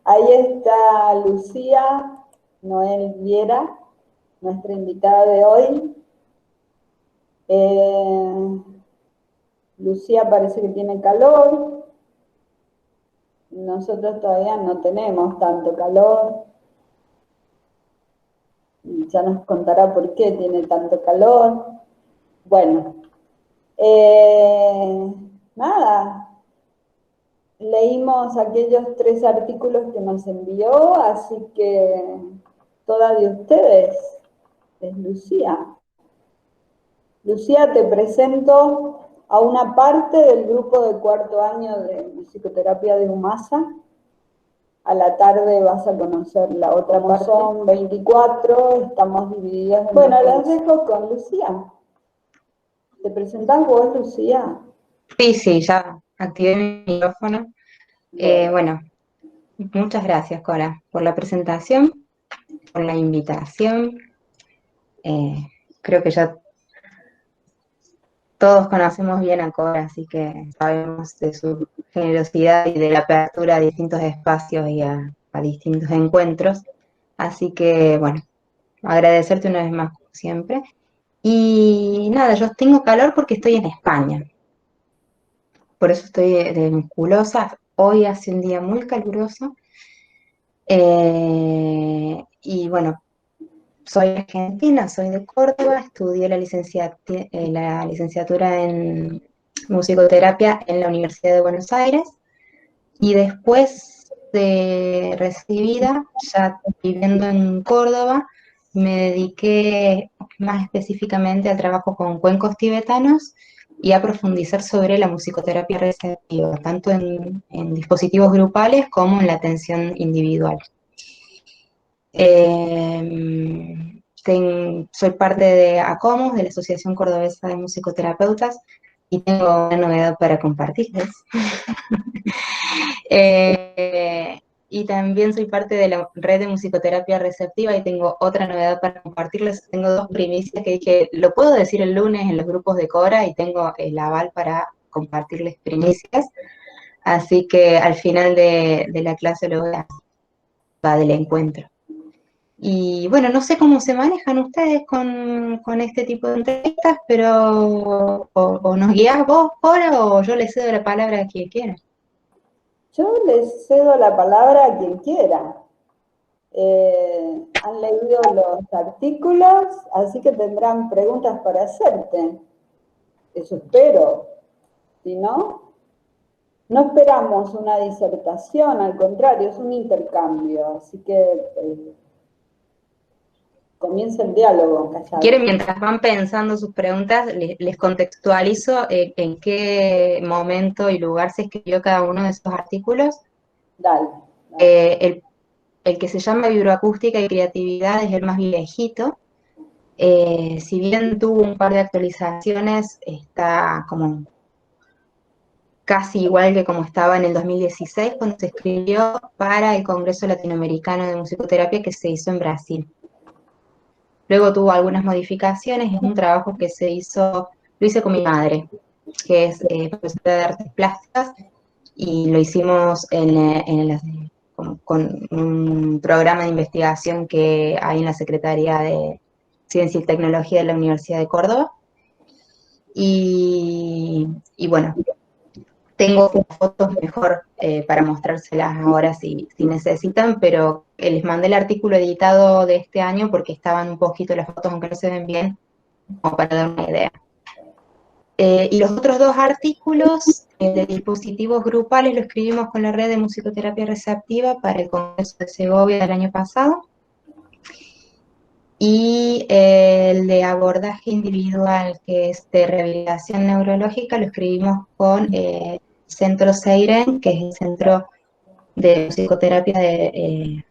Ahí está Lucía Noel Viera, nuestra invitada de hoy. Lucía parece que tiene calor. Nosotros todavía no tenemos tanto calor. Ya nos contará por qué tiene tanto calor. Bueno, nada. Leímos aquellos 3 artículos que nos envió, así que toda de ustedes es Lucía. Lucía, te presento a una parte del grupo de 4º año de musicoterapia de UMASA. A la tarde vas a conocer la otra parte. Son 24, estamos divididas. Bueno, las dejo con Lucía. ¿Te presentás vos, Lucía? Sí, ya activé mi micrófono. Bueno, muchas gracias, Cora, por la presentación, por la invitación. Creo que ya todos conocemos bien a Cora, así que sabemos de su generosidad y de la apertura a distintos espacios y a distintos encuentros. Así que, bueno, agradecerte una vez más, como siempre. Y nada, yo tengo calor porque estoy en España. Por eso estoy de musculosa. Hoy hace un día muy caluroso. Y bueno, soy argentina, soy de Córdoba, estudié la licenciatura en musicoterapia en la Universidad de Buenos Aires y después de recibida, ya viviendo en Córdoba, me dediqué más específicamente al trabajo con cuencos tibetanos y a profundizar sobre la musicoterapia receptiva, tanto en dispositivos grupales como en la atención individual. Soy parte de ACOMUS, de la Asociación Cordobesa de Musicoterapeutas, y tengo una novedad para compartirles. Y también soy parte de la red de musicoterapia receptiva y tengo otra novedad para compartirles. Tengo 2 primicias que dije, lo puedo decir el lunes en los grupos de Cora y tengo el aval para compartirles primicias. Así que al final de la clase lo voy a va del encuentro. Y bueno, no sé cómo se manejan ustedes con este tipo de entrevistas, pero o nos guías vos, Cora, o yo les cedo la palabra a quien quiera. Yo les cedo la palabra a quien quiera. Han leído los artículos, así que tendrán preguntas para hacerte. Eso espero. Si no, no esperamos una disertación, al contrario, es un intercambio. Así que comienza el diálogo, callado. Quieren, mientras van pensando sus preguntas, les contextualizo en qué momento y lugar se escribió cada uno de esos artículos. Dale. El que se llama Vibroacústica y Creatividad es el más viejito. Si bien tuvo un par de actualizaciones, está como casi igual que como estaba en el 2016, cuando se escribió para el Congreso Latinoamericano de Musicoterapia que se hizo en Brasil. Luego tuvo algunas modificaciones, es un trabajo que lo hice con mi madre, que es profesora de artes plásticas, y lo hicimos con un programa de investigación que hay en la Secretaría de Ciencia y Tecnología de la Universidad de Córdoba. Y bueno, tengo fotos mejor para mostrárselas ahora si necesitan, pero les mandé el artículo editado de este año porque estaban un poquito las fotos, aunque no se ven bien, como para dar una idea. Y los otros 2 artículos de dispositivos grupales lo escribimos con la red de musicoterapia receptiva para el Congreso de Segovia del año pasado. Y el de abordaje individual, que es de rehabilitación neurológica, lo escribimos con Centro Seiren, que es el centro de psicoterapia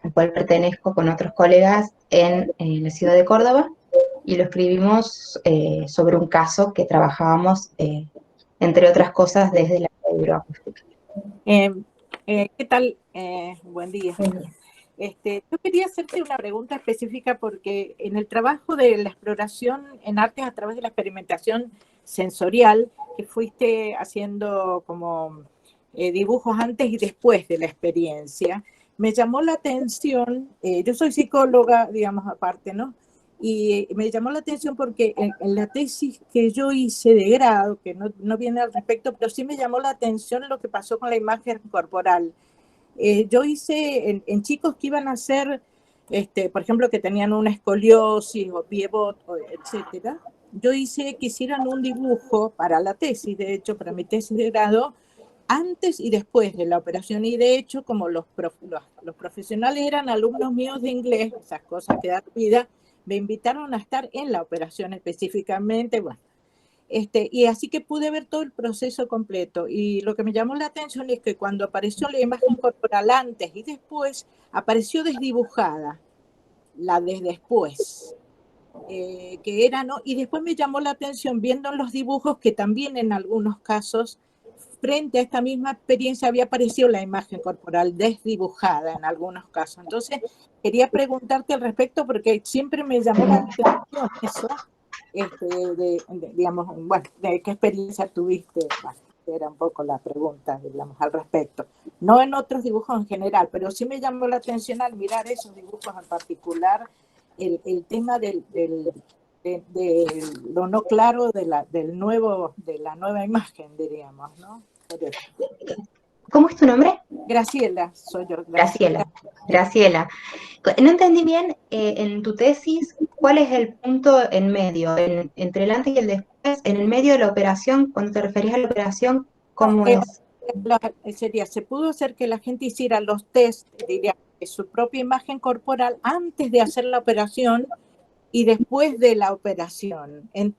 al cual pertenezco con otros colegas en la ciudad de Córdoba, y lo escribimos sobre un caso que trabajábamos, entre otras cosas, desde la vibroacústica. ¿Qué tal? Buen día. Yo quería hacerte una pregunta específica porque en el trabajo de la exploración en artes a través de la experimentación sensorial, que fuiste haciendo como dibujos antes y después de la experiencia, me llamó la atención, yo soy psicóloga, digamos, aparte, ¿no? Y me llamó la atención porque en la tesis que yo hice de grado, que no viene al respecto, pero sí me llamó la atención lo que pasó con la imagen corporal. Yo hice en chicos que iban a hacer, por ejemplo, que tenían una escoliosis o piebot, etcétera, yo hice que hicieran un dibujo para la tesis, de hecho, para mi tesis de grado, antes y después de la operación. Y de hecho, como los profesionales eran alumnos míos de inglés, esas cosas que dan vida, me invitaron a estar en la operación específicamente, bueno. Y así que pude ver todo el proceso completo. Y lo que me llamó la atención es que cuando apareció la imagen corporal antes y después, apareció desdibujada, la de después. Que era, ¿no? Y después me llamó la atención viendo en los dibujos que también en algunos casos, frente a esta misma experiencia, había aparecido la imagen corporal desdibujada en algunos casos. Entonces, quería preguntarte al respecto porque siempre me llamó la atención eso, digamos, bueno, de qué experiencia tuviste. Bueno, era un poco la pregunta, digamos, al respecto. No en otros dibujos en general, pero sí me llamó la atención al mirar esos dibujos en particular, el tema de lo no claro de la nueva imagen, diríamos, ¿no? ¿Cómo es tu nombre? Graciela, soy yo. Graciela. No entendí bien en tu tesis cuál es el punto en medio, entre el antes y el después, en el medio de la operación, cuando te referís a la operación, ¿cómo es? Se pudo hacer que la gente hiciera los test, diría, de su propia imagen corporal antes de hacer la operación y después de la operación, en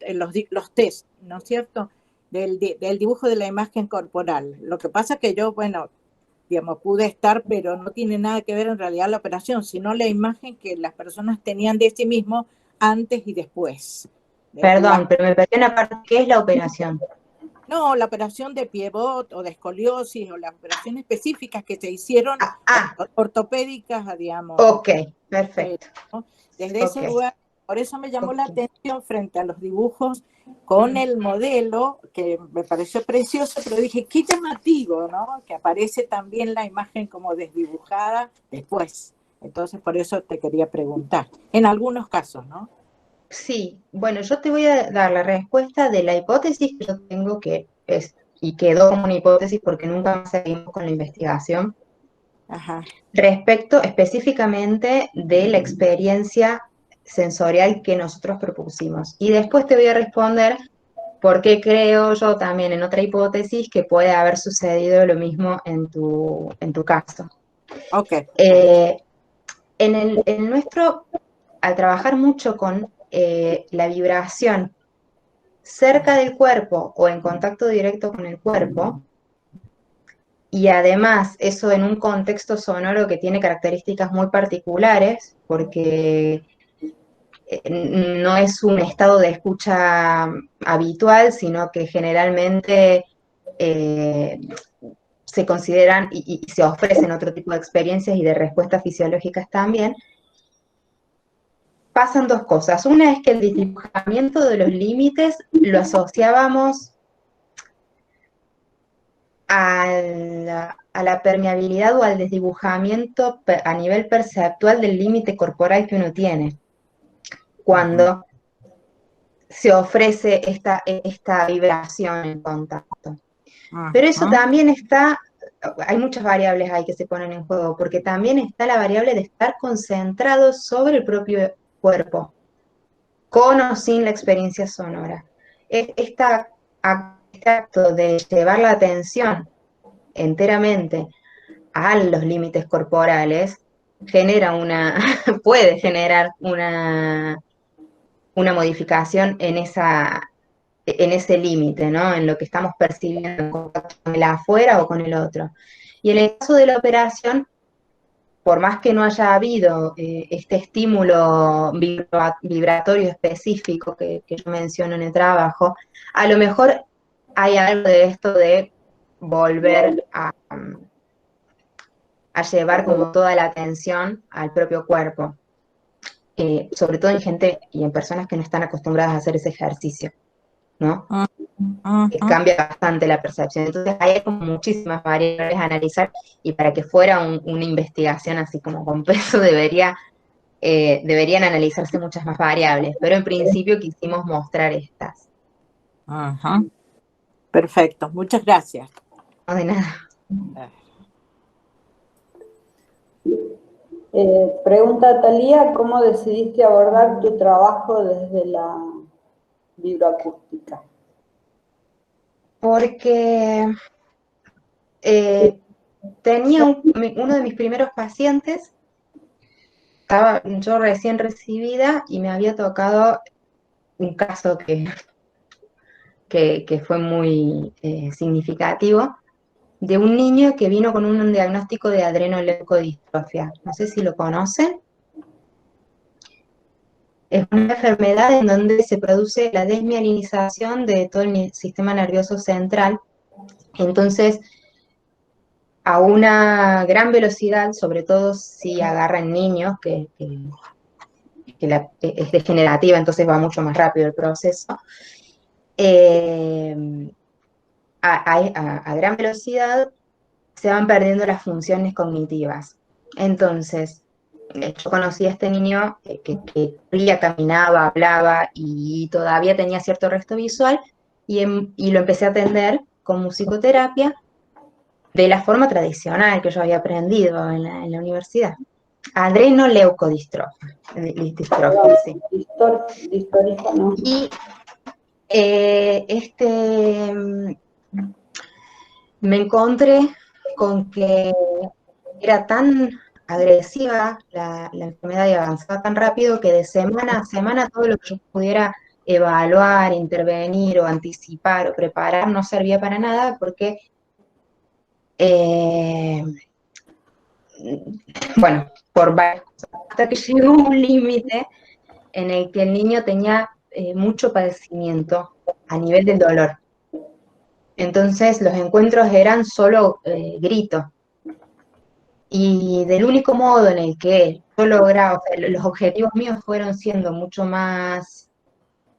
los test, ¿no es cierto? Del dibujo de la imagen corporal. Lo que pasa que yo, bueno, digamos, pude estar, pero no tiene nada que ver en realidad la operación, sino la imagen que las personas tenían de sí mismo antes y después. Perdón, pero me perdí una parte. ¿Qué es la operación? No, la operación de piebot o de escoliosis o las operaciones específicas que se hicieron ortopédicas, digamos. Ok, perfecto. ¿No? Desde ese lugar, por eso me llamó la atención frente a los dibujos con el modelo, que me pareció precioso, pero dije, qué llamativo, ¿no? Que aparece también la imagen como desdibujada después. Entonces, por eso te quería preguntar. En algunos casos, ¿no? Sí, bueno, yo te voy a dar la respuesta de la hipótesis que yo tengo y quedó como una hipótesis porque nunca más seguimos con la investigación. Ajá. Respecto específicamente de la experiencia sensorial que nosotros propusimos. Y después te voy a responder por qué creo yo también en otra hipótesis que puede haber sucedido lo mismo en tu caso. Ok. En nuestro, al trabajar mucho con la vibración cerca del cuerpo o en contacto directo con el cuerpo, y además eso en un contexto sonoro que tiene características muy particulares, porque no es un estado de escucha habitual, sino que generalmente se consideran y se ofrecen otro tipo de experiencias y de respuestas fisiológicas también. Pasan dos cosas. Una es que el desdibujamiento de los límites lo asociábamos a la permeabilidad o al desdibujamiento a nivel perceptual del límite corporal que uno tiene cuando se ofrece esta vibración en contacto. Pero eso también hay muchas variables ahí que se ponen en juego, porque también está la variable de estar concentrado sobre el propio cuerpo, con o sin la experiencia sonora. Este acto de llevar la atención enteramente a los límites corporales puede generar una modificación en ese límite, ¿no? En lo que estamos percibiendo en contacto con el afuera o con el otro. Y en el caso de la operación, por más que no haya habido este estímulo vibratorio específico que yo menciono en el trabajo, a lo mejor hay algo de esto de volver a llevar como toda la atención al propio cuerpo, sobre todo en gente y en personas que no están acostumbradas a hacer ese ejercicio, ¿no? cambia bastante la percepción. Entonces hay como muchísimas variables a analizar y para que fuera una investigación así como con peso deberían analizarse muchas más variables, pero en principio quisimos mostrar estas. Ajá. Perfecto, muchas gracias. No de nada. Pregunta Talía, ¿cómo decidiste abordar tu trabajo desde la vibroacústica? Porque tenía uno de mis primeros pacientes, estaba yo recién recibida y me había tocado un caso que fue muy significativo, de un niño que vino con un diagnóstico de adrenoleucodistrofia. No sé si lo conocen. Es una enfermedad en donde se produce la desmielinización de todo el sistema nervioso central. Entonces, a una gran velocidad, sobre todo si agarran niños, que es degenerativa, entonces va mucho más rápido el proceso, a gran velocidad se van perdiendo las funciones cognitivas. Entonces, yo conocí a este niño que corría, caminaba, hablaba y todavía tenía cierto resto visual y lo empecé a atender con musicoterapia de la forma tradicional que yo había aprendido en la universidad. Adrenoleucodistrofia, sí. Distórica, no. Y me encontré con que era tan agresiva la enfermedad y avanzaba tan rápido que de semana a semana todo lo que yo pudiera evaluar, intervenir o anticipar o preparar no servía para nada porque, bueno, por varias cosas, hasta que llegó un límite en el que el niño tenía mucho padecimiento a nivel del dolor. Entonces los encuentros eran solo gritos. Y del único modo en el que yo lograba, o sea, los objetivos míos fueron siendo mucho más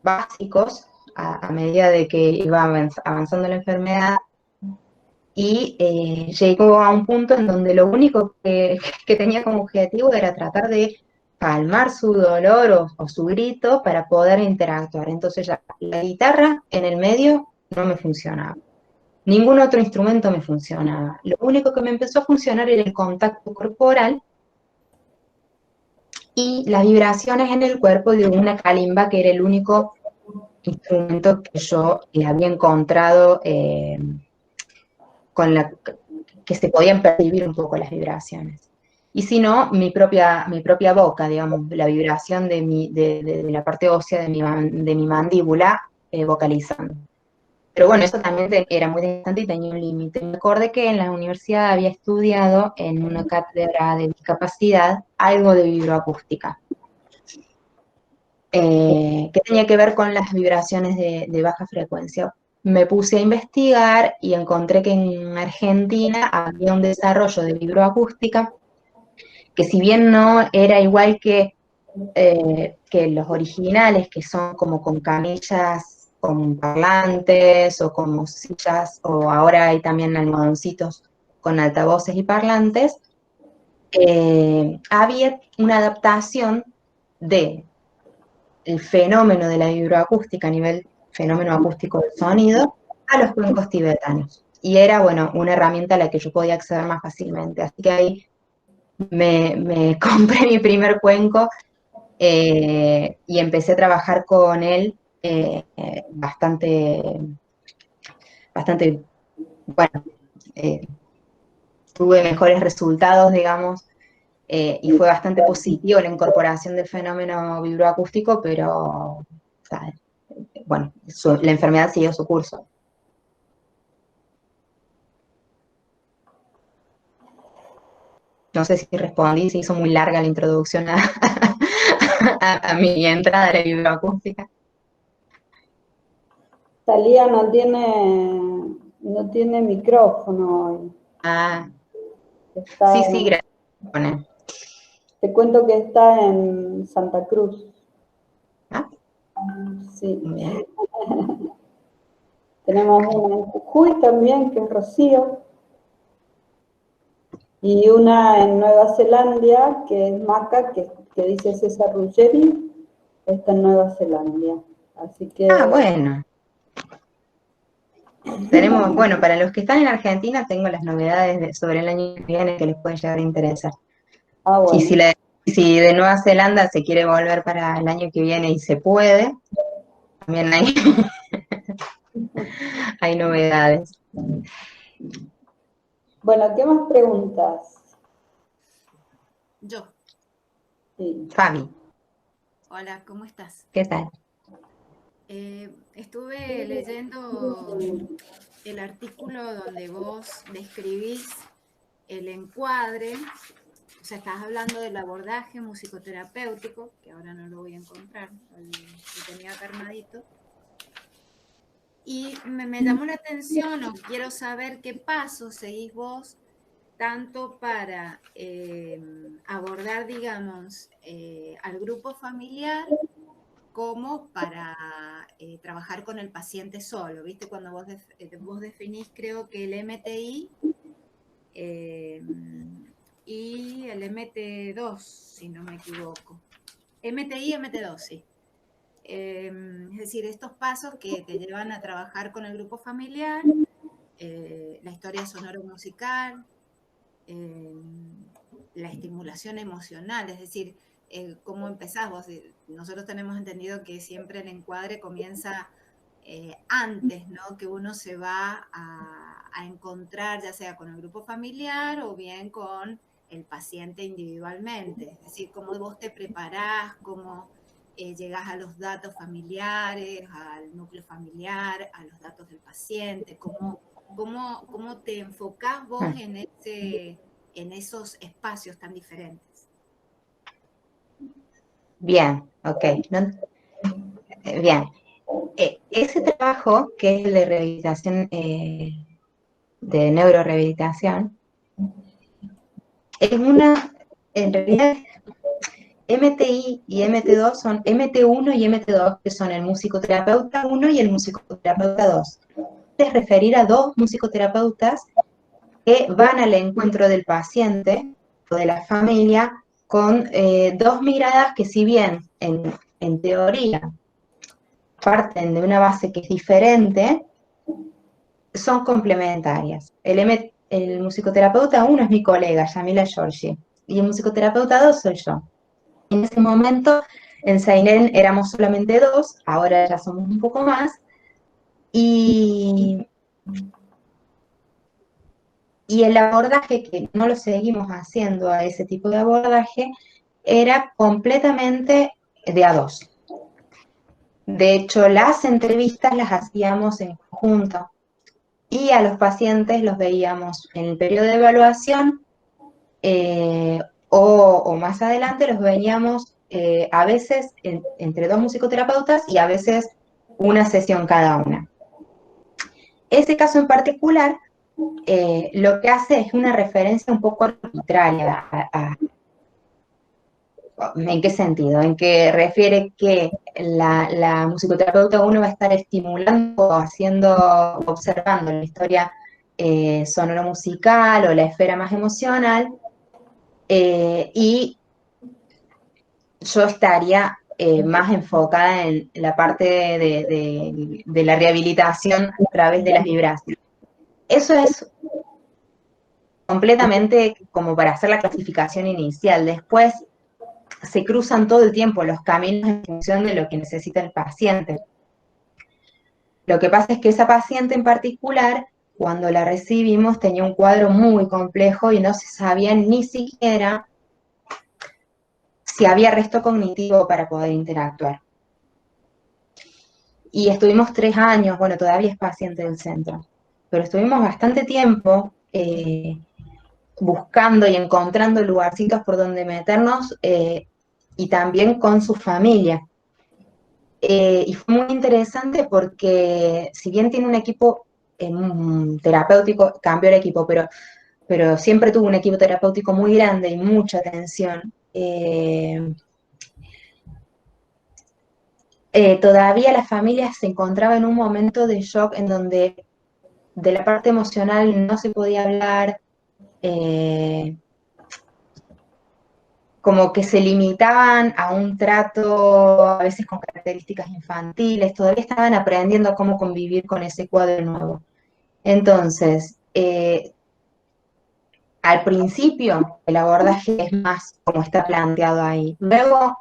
básicos a medida de que iba avanzando la enfermedad y llegó a un punto en donde lo único que tenía como objetivo era tratar de calmar su dolor o su grito para poder interactuar. Entonces ya la guitarra en el medio no me funcionaba. Ningún otro instrumento me funcionaba. Lo único que me empezó a funcionar era el contacto corporal y las vibraciones en el cuerpo de una calimba, que era el único instrumento que yo había encontrado que se podían percibir un poco las vibraciones. Y si no, mi propia boca, digamos, la vibración de la parte ósea de mi mandíbula vocalizando. Pero bueno, eso también era muy distante y tenía un límite. Me acordé que en la universidad había estudiado en una cátedra de discapacidad algo de vibroacústica, que tenía que ver con las vibraciones de baja frecuencia. Me puse a investigar y encontré que en Argentina había un desarrollo de vibroacústica que, si bien no era igual que los originales, que son como con camillas con parlantes o como sillas, o ahora hay también almohadoncitos con altavoces y parlantes, había una adaptación del fenómeno de la vibroacústica a nivel fenómeno acústico del sonido a los cuencos tibetanos. Y era, bueno, una herramienta a la que yo podía acceder más fácilmente. Así que ahí me compré mi primer cuenco y empecé a trabajar con él bastante, bueno, tuve mejores resultados, digamos, y fue bastante positivo la incorporación del fenómeno vibroacústico, pero, ¿sabes? Bueno, la enfermedad siguió su curso. No sé si respondí, se hizo muy larga la introducción a mi entrada a la vibroacústica. Talía no tiene micrófono hoy. Ah, sí, gracias. Bueno. Te cuento que está en Santa Cruz. ¿Ah? Sí. Bien. Tenemos una en Jujuy también, que es Rocío, y una en Nueva Zelanda, que es Maca, que dice César Ruggeri, está en Nueva Zelanda. Así que... Ah, bueno. Tenemos, bueno, para los que están en Argentina, tengo las novedades sobre el año que viene que les pueden llegar a interesar. Ah, Y bueno. si de Nueva Zelanda se quiere volver para el año que viene y se puede, también hay, hay novedades. Bueno, ¿qué más preguntas? Yo. Sí. Fabi, Hola, ¿cómo estás? ¿qué tal? Estuve leyendo el artículo donde vos describís el encuadre, o sea, estás hablando del abordaje musicoterapéutico, que ahora no lo voy a encontrar, lo tenía acá armadito, y me llamó la atención, o quiero saber qué pasos seguís vos, tanto para abordar, digamos, al grupo familiar, como para trabajar con el paciente solo. ¿Viste? Cuando vos definís, creo que el MTI y el MT2, si no me equivoco. MTI y MT2, sí. Es decir, estos pasos que te llevan a trabajar con el grupo familiar, la historia sonoro-musical, la estimulación emocional, es decir, cómo empezás vos. Nosotros tenemos entendido que siempre el encuadre comienza antes, ¿no? Que uno se va a encontrar ya sea con el grupo familiar o bien con el paciente individualmente. Es decir, cómo vos te preparás, cómo llegás a los datos familiares, al núcleo familiar, a los datos del paciente, cómo te enfocás vos en esos espacios tan diferentes. Bien, ok. Bien. Ese trabajo, que es el de rehabilitación, de neurorehabilitación, es en realidad, MTI y MT2 son MT1 y MT2, que son el musicoterapeuta 1 y el musicoterapeuta 2. Es referir a dos musicoterapeutas que van al encuentro del paciente o de la familia con dos miradas que, si bien en teoría parten de una base que es diferente, son complementarias. El musicoterapeuta 1 es mi colega, Yamila Giorgi, y el musicoterapeuta 2 soy yo. En ese momento, en Seinen éramos solamente dos, ahora ya somos un poco más, y el abordaje, que no lo seguimos haciendo a ese tipo de abordaje, era completamente de a dos. De hecho, las entrevistas las hacíamos en conjunto y a los pacientes los veíamos en el periodo de evaluación o más adelante los veíamos a veces entre dos musicoterapeutas y a veces una sesión cada una. Ese caso en particular lo que hace es una referencia un poco arbitraria. ¿En qué sentido? En que refiere que la musicoterapeuta uno va a estar estimulando, observando la historia sonoro-musical o la esfera más emocional, y yo estaría más enfocada en la parte de la rehabilitación a través de las vibraciones. Eso es completamente como para hacer la clasificación inicial. Después se cruzan todo el tiempo los caminos en función de lo que necesita el paciente. Lo que pasa es que esa paciente en particular, cuando la recibimos, tenía un cuadro muy complejo y no se sabía ni siquiera si había resto cognitivo para poder interactuar. Y estuvimos 3 años, bueno, todavía es paciente del centro, pero estuvimos bastante tiempo buscando y encontrando lugarcitos por donde meternos y también con su familia. Y fue muy interesante porque si bien tiene un equipo terapéutico, cambió el equipo, pero siempre tuvo un equipo terapéutico muy grande y mucha atención. todavía la familia se encontraba en un momento de shock en donde de la parte emocional no se podía hablar, como que se limitaban a un trato a veces con características infantiles, todavía estaban aprendiendo cómo convivir con ese cuadro nuevo. Entonces, al principio el abordaje es más como está planteado ahí, luego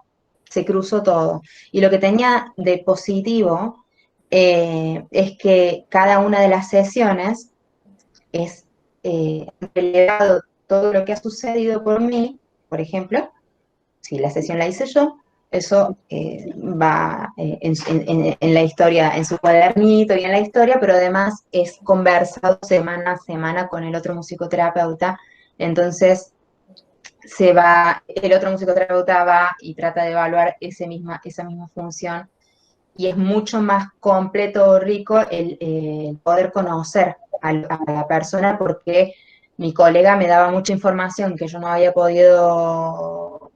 se cruzó todo. Y lo que tenía de positivo es que cada una de las sesiones es relevado todo lo que ha sucedido por mí, por ejemplo, si la sesión la hice yo, eso va en la historia, en su cuadernito y en la historia, pero además es conversado semana a semana con el otro musicoterapeuta. Entonces, el otro musicoterapeuta va y trata de evaluar esa misma función, y es mucho más completo o rico el poder conocer a la persona, porque mi colega me daba mucha información que yo no había podido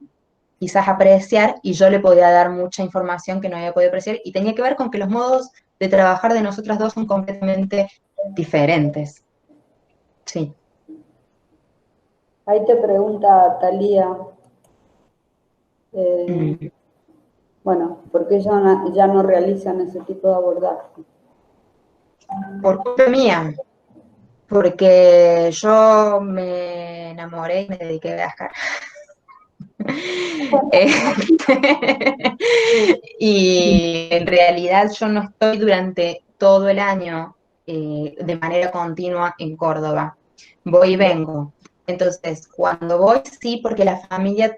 quizás apreciar, y yo le podía dar mucha información que no había podido apreciar, y tenía que ver con que los modos de trabajar de nosotras dos son completamente diferentes. Sí. Ahí te pregunta Talía, bueno, ¿por qué ya no realizan ese tipo de abordaje? Por culpa mía, porque yo me enamoré y me dediqué a viajar. Y en realidad yo no estoy durante todo el año de manera continua en Córdoba. Voy y vengo. Entonces, cuando voy, sí, porque la familia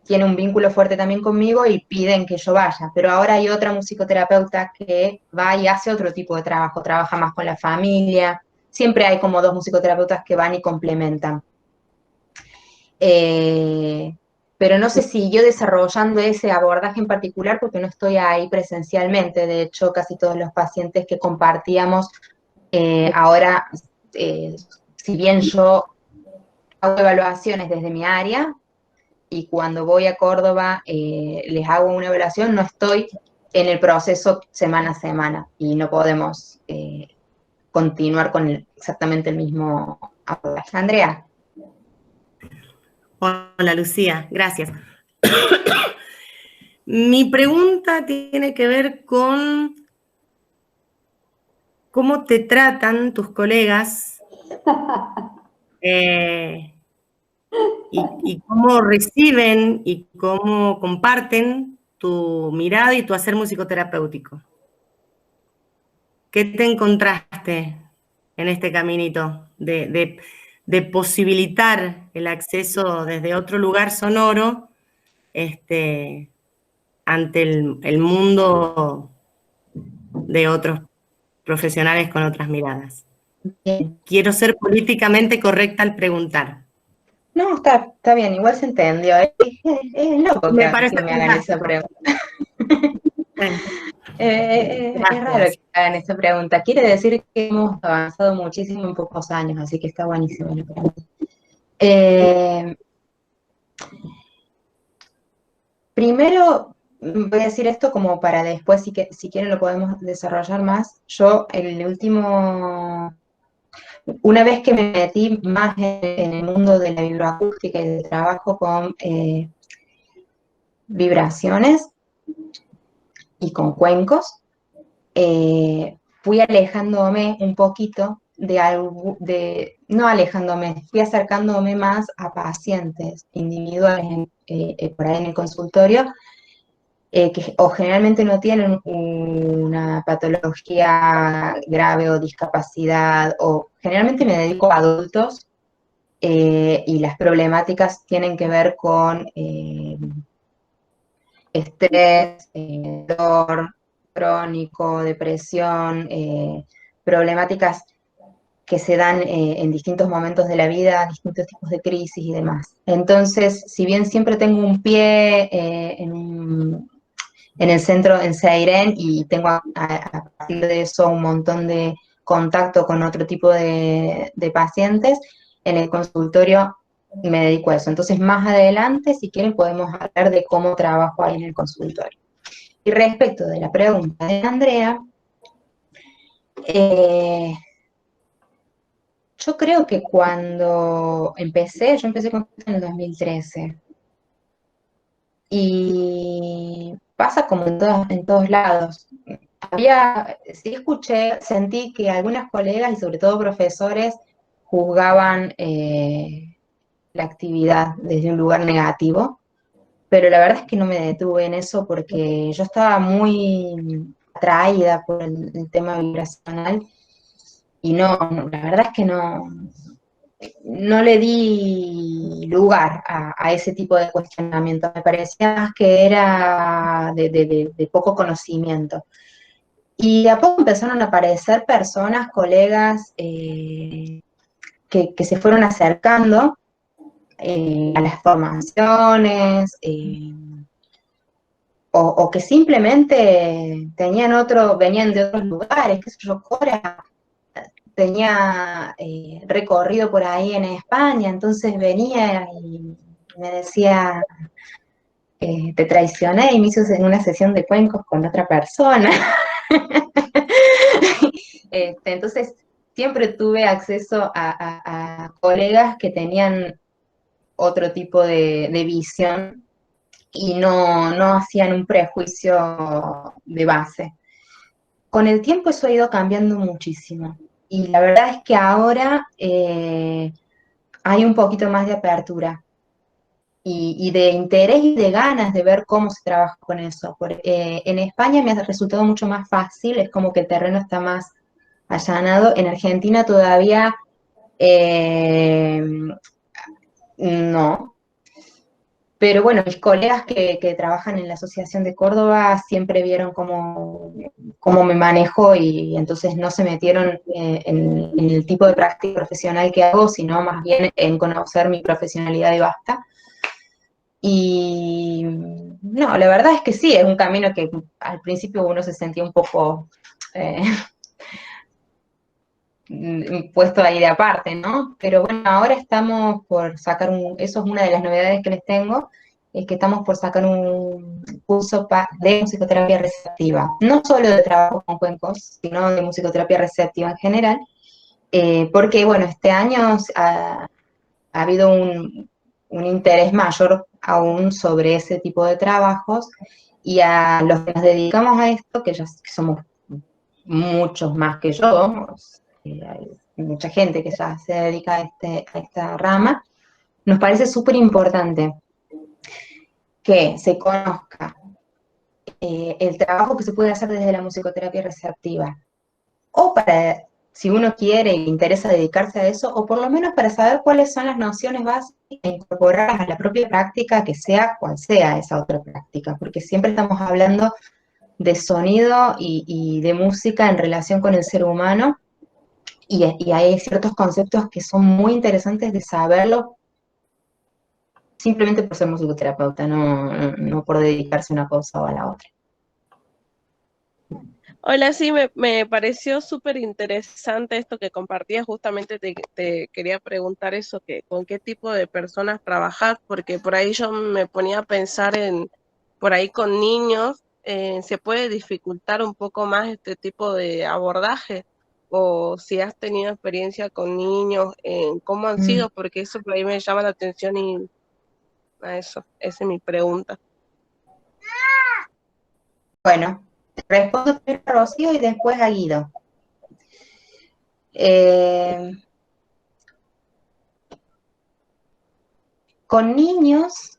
tiene un vínculo fuerte también conmigo y piden que yo vaya. Pero ahora hay otra musicoterapeuta que va y hace otro tipo de trabajo, trabaja más con la familia. Siempre hay como dos musicoterapeutas que van y complementan. Pero no se siguió desarrollando ese abordaje en particular porque no estoy ahí presencialmente. De hecho, casi todos los pacientes que compartíamos, ahora, si bien yo hago evaluaciones desde mi área, y cuando voy a Córdoba les hago una evaluación, no estoy en el proceso semana a semana, y no podemos continuar con exactamente el mismo abordaje. Andrea. Hola, Lucía, gracias. Mi pregunta tiene que ver con cómo te tratan tus colegas y cómo reciben y cómo comparten tu mirada y tu hacer musicoterapéutico. ¿Qué te encontraste en este caminito de posibilitar el acceso desde otro lugar sonoro ante el mundo de otros profesionales con otras miradas? Bien. Quiero ser políticamente correcta al preguntar. No, está bien, igual se entendió. Es loco Me parece que me hagan esa pregunta. Es raro que me hagan esa pregunta. Quiere decir que hemos avanzado muchísimo en pocos años, así que está buenísimo la pregunta. Primero, voy a decir esto como para después, si quieren lo podemos desarrollar más. Yo, una vez que me metí más en el mundo de la vibroacústica y de trabajo con vibraciones y con cuencos, fui alejándome un poquito no alejándome, fui acercándome más a pacientes individuales por ahí en el consultorio, que o generalmente no tienen una patología grave o discapacidad, o generalmente me dedico a adultos, y las problemáticas tienen que ver con estrés, dolor crónico, depresión, problemáticas que se dan en distintos momentos de la vida, distintos tipos de crisis y demás. Entonces, si bien siempre tengo un pie en el centro, en Seiren, y tengo a partir de eso un montón de contacto con otro tipo de pacientes, en el consultorio me dedico a eso. Entonces, más adelante, si quieren, podemos hablar de cómo trabajo ahí en el consultorio. Y respecto de la pregunta de Andrea, yo creo que cuando yo empecé con esto en el 2013. Y pasa como en todos lados. Sí sentí que algunas colegas y sobre todo profesores juzgaban la actividad desde un lugar negativo, pero la verdad es que no me detuve en eso porque yo estaba muy atraída por el tema vibracional y la verdad es que no le di lugar a ese tipo de cuestionamiento. Me parecía más que era de poco conocimiento. Y de a poco empezaron a aparecer personas, colegas, que se fueron acercando a las formaciones, o que simplemente venían de otros lugares, qué sé yo, Cora tenía recorrido por ahí en España, entonces venía y me decía, te traicioné y me hizo una sesión de cuencos con otra persona. Entonces, siempre tuve acceso a colegas que tenían otro tipo de visión y no hacían un prejuicio de base. Con el tiempo eso ha ido cambiando muchísimo. Y la verdad es que ahora hay un poquito más de apertura y de interés y de ganas de ver cómo se trabaja con eso. En España me ha resultado mucho más fácil, es como que el terreno está más allanado. En Argentina todavía no. Pero bueno, mis colegas que trabajan en la Asociación de Córdoba siempre vieron cómo me manejo y entonces no se metieron en el tipo de práctica profesional que hago, sino más bien en conocer mi profesionalidad y basta. Y no, la verdad es que sí, es un camino que al principio uno se sentía un poco puesto ahí de aparte, ¿no? Pero bueno, ahora estamos por sacar eso es una de las novedades que les tengo, es que estamos por sacar un curso de musicoterapia receptiva, no solo de trabajo con cuencos, sino de musicoterapia receptiva en general, porque bueno, este año ha habido un interés mayor aún sobre ese tipo de trabajos y a los que nos dedicamos a esto, que somos muchos más que yo, hay mucha gente que ya se dedica a esta rama, nos parece súper importante que se conozca el trabajo que se puede hacer desde la musicoterapia receptiva, o para, si uno quiere e interesa dedicarse a eso, o por lo menos para saber cuáles son las nociones básicas e incorporarlas a la propia práctica, que sea cual sea esa otra práctica, porque siempre estamos hablando de sonido y de música en relación con el ser humano, y hay ciertos conceptos que son muy interesantes de saberlo simplemente por ser musicoterapeuta, no por dedicarse a una cosa o a la otra. Hola, sí, me pareció súper interesante esto que compartías. Justamente te quería preguntar eso, que con qué tipo de personas trabajás, porque por ahí yo me ponía a pensar por ahí con niños, ¿se puede dificultar un poco más este tipo de abordaje? O si has tenido experiencia con niños, ¿cómo han sido? Porque eso por ahí me llama la atención y a eso, esa es mi pregunta. Bueno, respondo primero a Rocío y después a Guido. Con niños,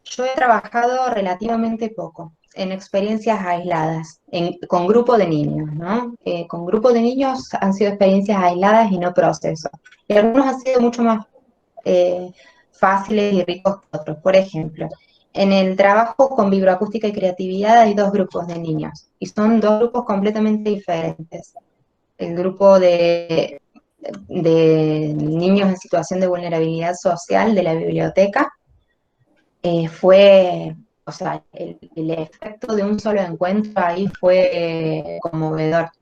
yo he trabajado relativamente poco, en experiencias aisladas, con grupos de niños, ¿no? Con grupos de niños han sido experiencias aisladas y no procesos. Y algunos han sido mucho más fáciles y ricos que otros. Por ejemplo, en el trabajo con vibroacústica y creatividad hay dos grupos de niños, y son dos grupos completamente diferentes. El grupo de niños en situación de vulnerabilidad social de la biblioteca o sea, el efecto de un solo encuentro ahí fue conmovedor.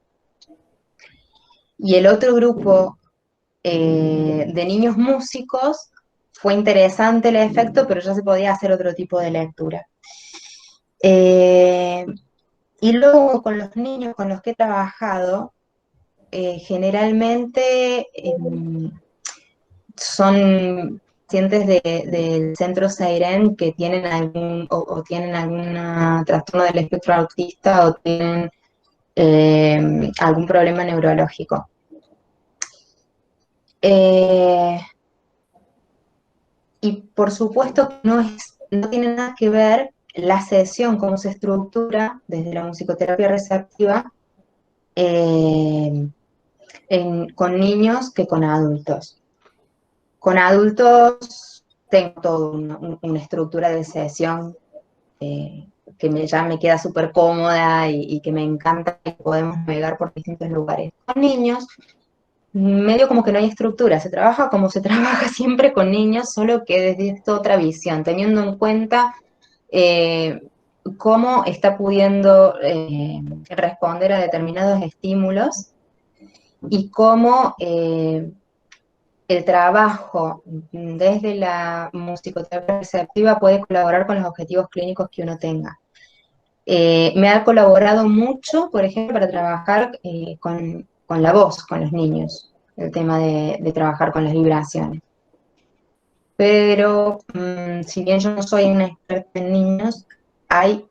Y el otro grupo de niños músicos fue interesante el efecto, pero ya se podía hacer otro tipo de lectura. Y luego con los niños con los que he trabajado, generalmente son pacientes del centro Seiren que tienen o tienen algún trastorno del espectro autista o tienen algún problema neurológico. Y por supuesto que no tiene nada que ver la sesión, cómo se estructura desde la musicoterapia receptiva con niños que con adultos. Con adultos tengo toda una estructura de sesión que ya me queda súper cómoda y que me encanta y podemos navegar por distintos lugares. Con niños, medio como que no hay estructura, se trabaja como se trabaja siempre con niños, solo que desde esta otra visión, teniendo en cuenta cómo está pudiendo responder a determinados estímulos y cómo el trabajo desde la musicoterapia receptiva puede colaborar con los objetivos clínicos que uno tenga. Me ha colaborado mucho, por ejemplo, para trabajar con la voz, con los niños, el tema de trabajar con las vibraciones. Pero si bien yo no soy una experta en niños,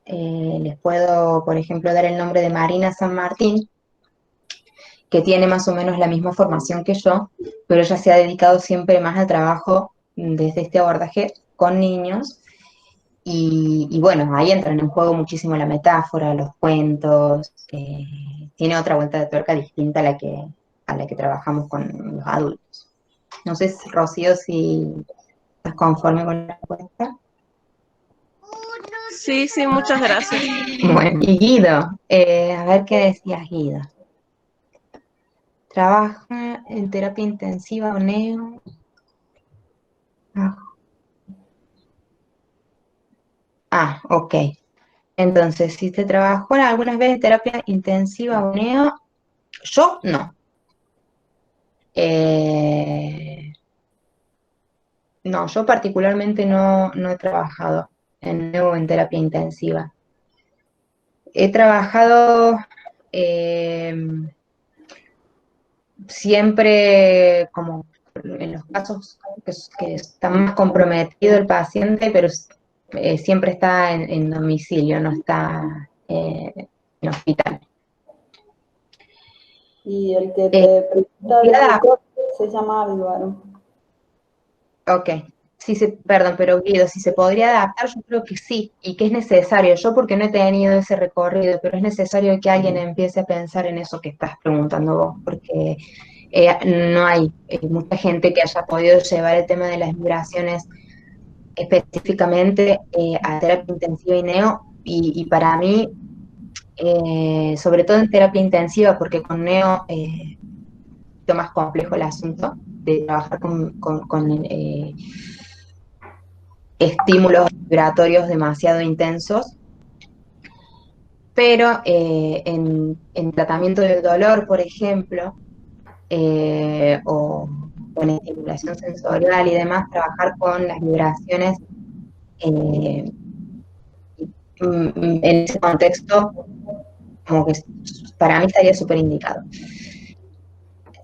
les puedo, por ejemplo, dar el nombre de Marina San Martín, que tiene más o menos la misma formación que yo, pero ella se ha dedicado siempre más al trabajo desde este abordaje con niños. Y bueno, ahí entran en juego muchísimo la metáfora, los cuentos, tiene otra vuelta de tuerca distinta a la que trabajamos con los adultos. No sé, Rocío, si estás conforme con la respuesta. Sí, sí, muchas gracias. Bueno, y Guido, a ver qué decías, Guido. ¿Trabaja en terapia intensiva o neo? Ok. Entonces, si te trabajó algunas veces en terapia intensiva o neo, yo no. No, yo particularmente no he trabajado en neo o en terapia intensiva. He trabajado siempre como en los casos que está más comprometido el paciente, pero siempre está en domicilio, no está en hospital. Y el que te pregunta de se llama Álvaro. Ok. Perdón, pero Guido, si se podría adaptar, yo creo que sí, y que es necesario. Yo porque no he tenido ese recorrido, pero es necesario que alguien empiece a pensar en eso que estás preguntando vos, porque no hay mucha gente que haya podido llevar el tema de las vibraciones específicamente a terapia intensiva y neo, y para mí, sobre todo en terapia intensiva, porque con neo es más complejo el asunto de trabajar con estímulos vibratorios demasiado intensos, pero en tratamiento del dolor, por ejemplo, o con estimulación sensorial y demás, trabajar con las vibraciones en ese contexto, como que para mí estaría súper indicado.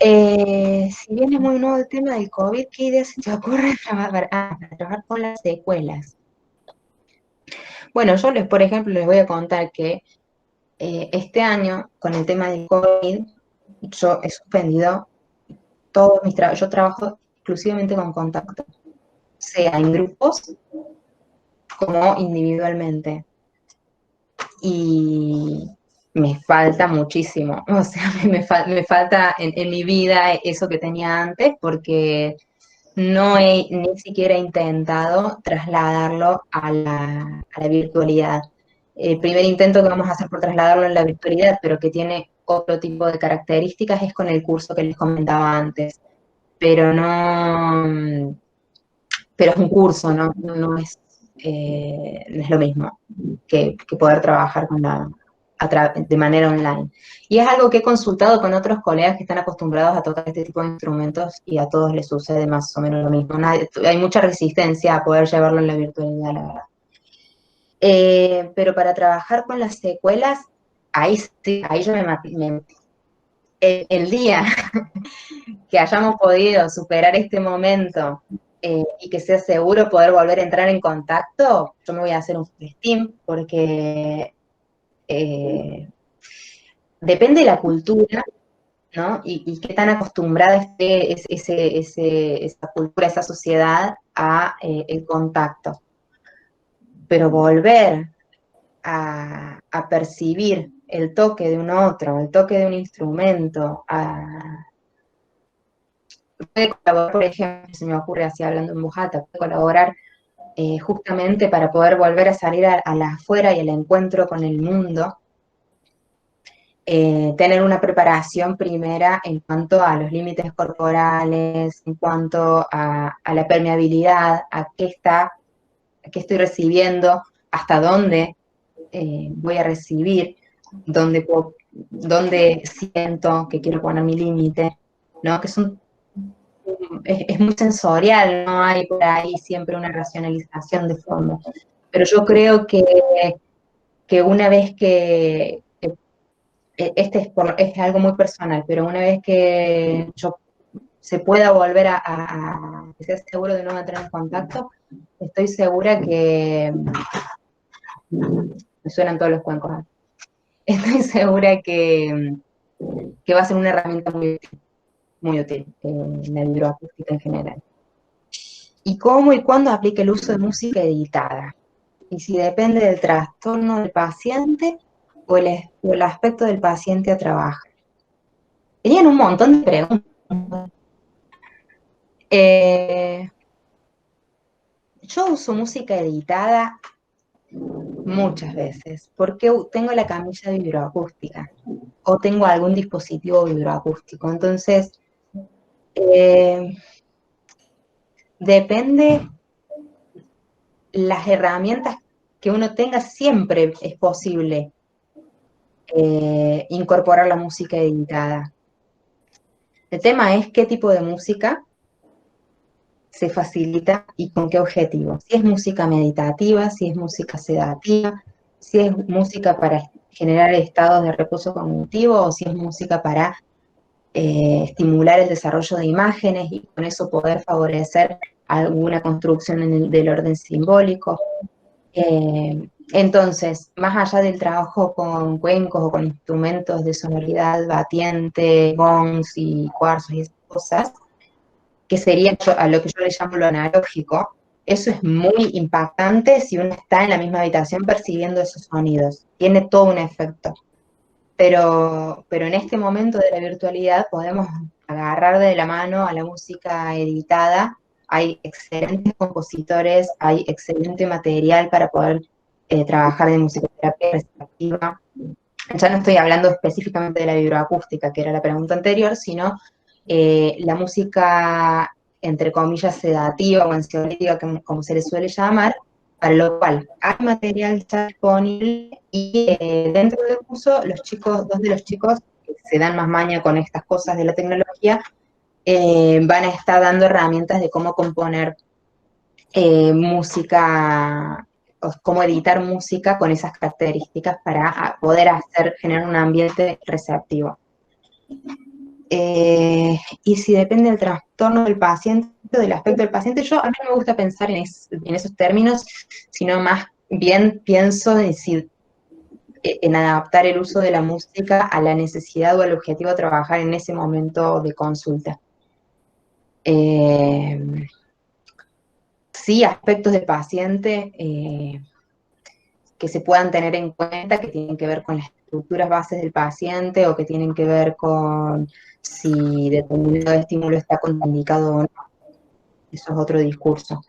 Si bien es muy nuevo el tema del COVID, ¿qué ideas se te ocurre para trabajar con las secuelas? Bueno, yo por ejemplo, les voy a contar que este año, con el tema del COVID, yo he suspendido todos mis trabajos. Yo trabajo exclusivamente con contacto, sea en grupos como individualmente. Y me falta muchísimo, o sea, me falta en mi vida eso que tenía antes, porque no he ni siquiera intentado trasladarlo a la virtualidad. El primer intento que vamos a hacer por trasladarlo a la virtualidad, pero que tiene otro tipo de características, es con el curso que les comentaba antes. Pero es un curso, no es lo mismo que poder trabajar de manera online. Y es algo que he consultado con otros colegas que están acostumbrados a tocar este tipo de instrumentos y a todos les sucede más o menos lo mismo. Hay mucha resistencia a poder llevarlo en la virtualidad, la verdad. Pero para trabajar con las secuelas, ahí sí, ahí yo el día que hayamos podido superar este momento y que sea seguro poder volver a entrar en contacto, yo me voy a hacer un festín porque depende de la cultura, ¿no? Y qué tan acostumbrada esté esa cultura, esa sociedad a el contacto. Pero volver a percibir el toque de un otro, el toque de un instrumento, puede colaborar, por ejemplo, se me ocurre así hablando en voz alta, puede colaborar justamente para poder volver a salir a la afuera y al encuentro con el mundo, tener una preparación primera en cuanto a los límites corporales, en cuanto a la permeabilidad, a qué estoy recibiendo, hasta dónde voy a recibir, dónde siento que quiero poner mi límite, ¿no? Que es muy sensorial, no hay por ahí siempre una racionalización de fondo. Pero yo creo que una vez es algo muy personal, pero una vez que yo se pueda volver que sea seguro de no entrar en contacto, estoy segura que me suenan todos los cuencos. Estoy segura que va a ser una herramienta muy útil en la vibroacústica en general. ¿Y cómo y cuándo aplica el uso de música editada? Y si depende del trastorno del paciente o el aspecto del paciente a trabajar. Tenían un montón de preguntas. Yo uso música editada muchas veces porque tengo la camilla vibroacústica o tengo algún dispositivo vibroacústico. Entonces, depende las herramientas que uno tenga, siempre es posible incorporar la música editada. El tema es qué tipo de música se facilita y con qué objetivo. Si es música meditativa, si es música sedativa, si es música para generar estados de reposo cognitivo o si es música para estimular el desarrollo de imágenes y con eso poder favorecer alguna construcción del orden simbólico. Entonces, más allá del trabajo con cuencos o con instrumentos de sonoridad batiente, gongs y cuarzos y esas cosas, que sería a lo que yo le llamo lo analógico, eso es muy impactante si uno está en la misma habitación percibiendo esos sonidos. Tiene todo un efecto. Pero en este momento de la virtualidad podemos agarrar de la mano a la música editada. Hay excelentes compositores, hay excelente material para poder trabajar de musicoterapia receptiva. Ya no estoy hablando específicamente de la vibroacústica, que era la pregunta anterior, sino la música, entre comillas, sedativa o ansiolítica, como se le suele llamar, para lo cual hay material ya disponible y dentro del curso, dos de los chicos que se dan más maña con estas cosas de la tecnología, van a estar dando herramientas de cómo componer música, o cómo editar música con esas características para poder generar un ambiente receptivo. Y si depende del trastorno del paciente, del aspecto del paciente, a mí no me gusta pensar en esos términos, sino más bien pienso en adaptar el uso de la música a la necesidad o al objetivo de trabajar en ese momento de consulta. Sí, aspectos del paciente que se puedan tener en cuenta, que tienen que ver con las estructuras bases del paciente o que tienen que ver con si determinado estímulo está contraindicado o no. Eso es otro discurso.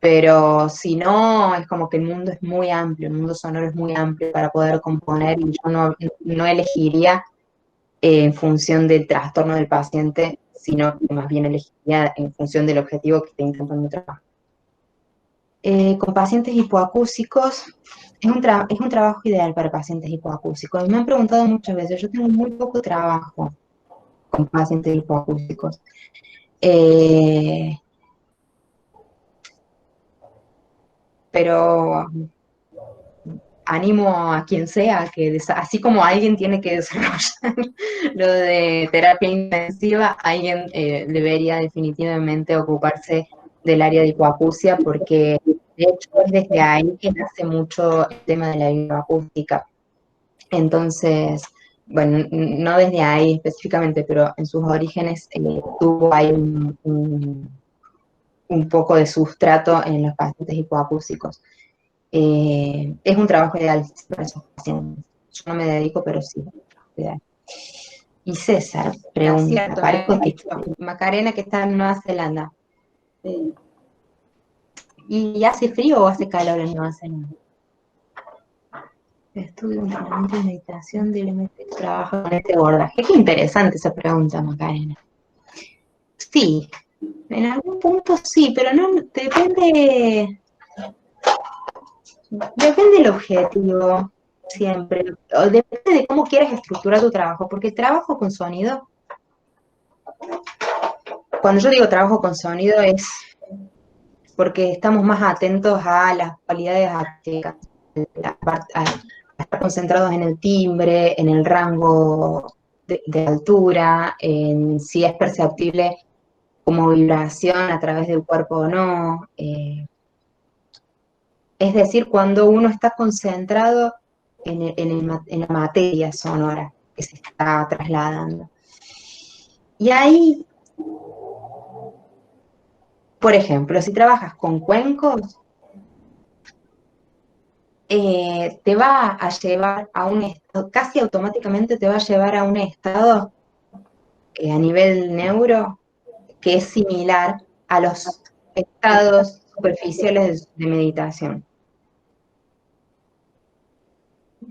Pero si no, es como que el mundo es muy amplio, el mundo sonoro es muy amplio para poder componer y yo no elegiría en función del trastorno del paciente, sino que más bien elegiría en función del objetivo que esté intentando trabajar. Con pacientes hipoacúsicos, es un trabajo ideal para pacientes hipoacúsicos. Me han preguntado muchas veces, yo tengo muy poco trabajo con pacientes hipoacúsicos. Pero animo a quien sea que, así como alguien tiene que desarrollar lo de terapia intensiva, alguien debería definitivamente ocuparse del área de hipoacusia, porque de hecho es desde ahí que nace mucho el tema de la hidroacústica. Entonces, bueno, no desde ahí específicamente, pero en sus orígenes tuvo ahí un poco de sustrato en los pacientes hipoacúsicos. Es un trabajo ideal para esos pacientes. Yo no me dedico, pero sí. Y César pregunta, parezco Macarena, que está en Nueva Zelanda. Sí. ¿Y hace frío o hace calor en Nueva Zelanda? Estudio entrenamiento de meditación, trabajo con este bordaje. Qué interesante esa pregunta, Macarena. Sí, en algún punto sí, pero no, depende del objetivo, siempre. O depende de cómo quieras estructurar tu trabajo, porque el trabajo con sonido, cuando yo digo trabajo con sonido es porque estamos más atentos a las cualidades artísticas, a estar concentrados en el timbre, en el rango de altura, en si es perceptible como vibración a través del cuerpo o no. Es decir, cuando uno está concentrado en la materia sonora que se está trasladando. Y ahí, por ejemplo, si trabajas con cuencos, te va a llevar a un estado, casi automáticamente te va a llevar a un estado a nivel neuro que es similar a los estados superficiales de meditación.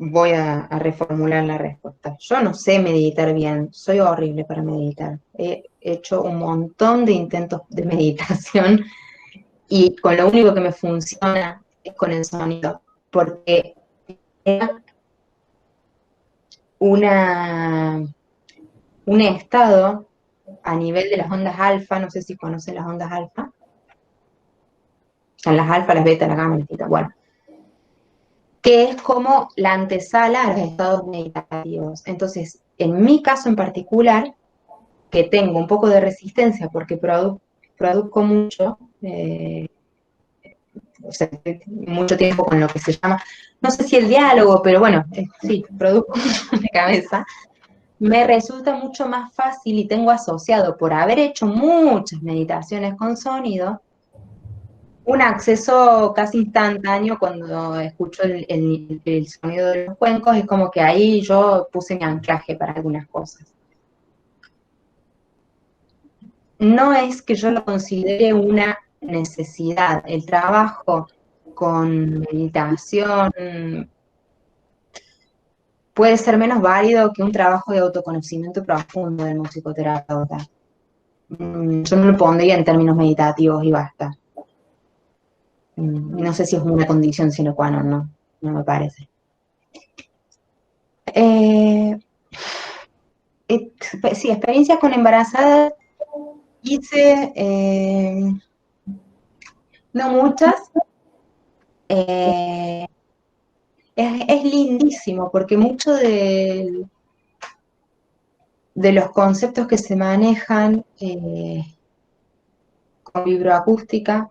Voy a reformular la respuesta. Yo no sé meditar bien, soy horrible para meditar. He hecho un montón de intentos de meditación y con lo único que me funciona es con el sonido, porque era un estado a nivel de las ondas alfa, no sé si conocen las ondas alfa. Son las alfa, las beta, las gamma, las teta, bueno. Que es como la antesala a los estados meditativos. Entonces, en mi caso en particular, que tengo un poco de resistencia porque produzco mucho, o sea, mucho tiempo con lo que se llama, no sé si el diálogo, pero bueno, sí, produzco mucho de cabeza, me resulta mucho más fácil y tengo asociado, por haber hecho muchas meditaciones con sonido, un acceso casi instantáneo cuando escucho el sonido de los cuencos, es como que ahí yo puse mi anclaje para algunas cosas. No es que yo lo considere una necesidad, el trabajo con meditación puede ser menos válido que un trabajo de autoconocimiento profundo del musicoterapeuta. Yo no lo pondría en términos meditativos y basta. No sé si es una condición sine qua non, no me parece. Sí, experiencias con embarazadas hice, no muchas. Es lindísimo porque mucho de los conceptos que se manejan con vibroacústica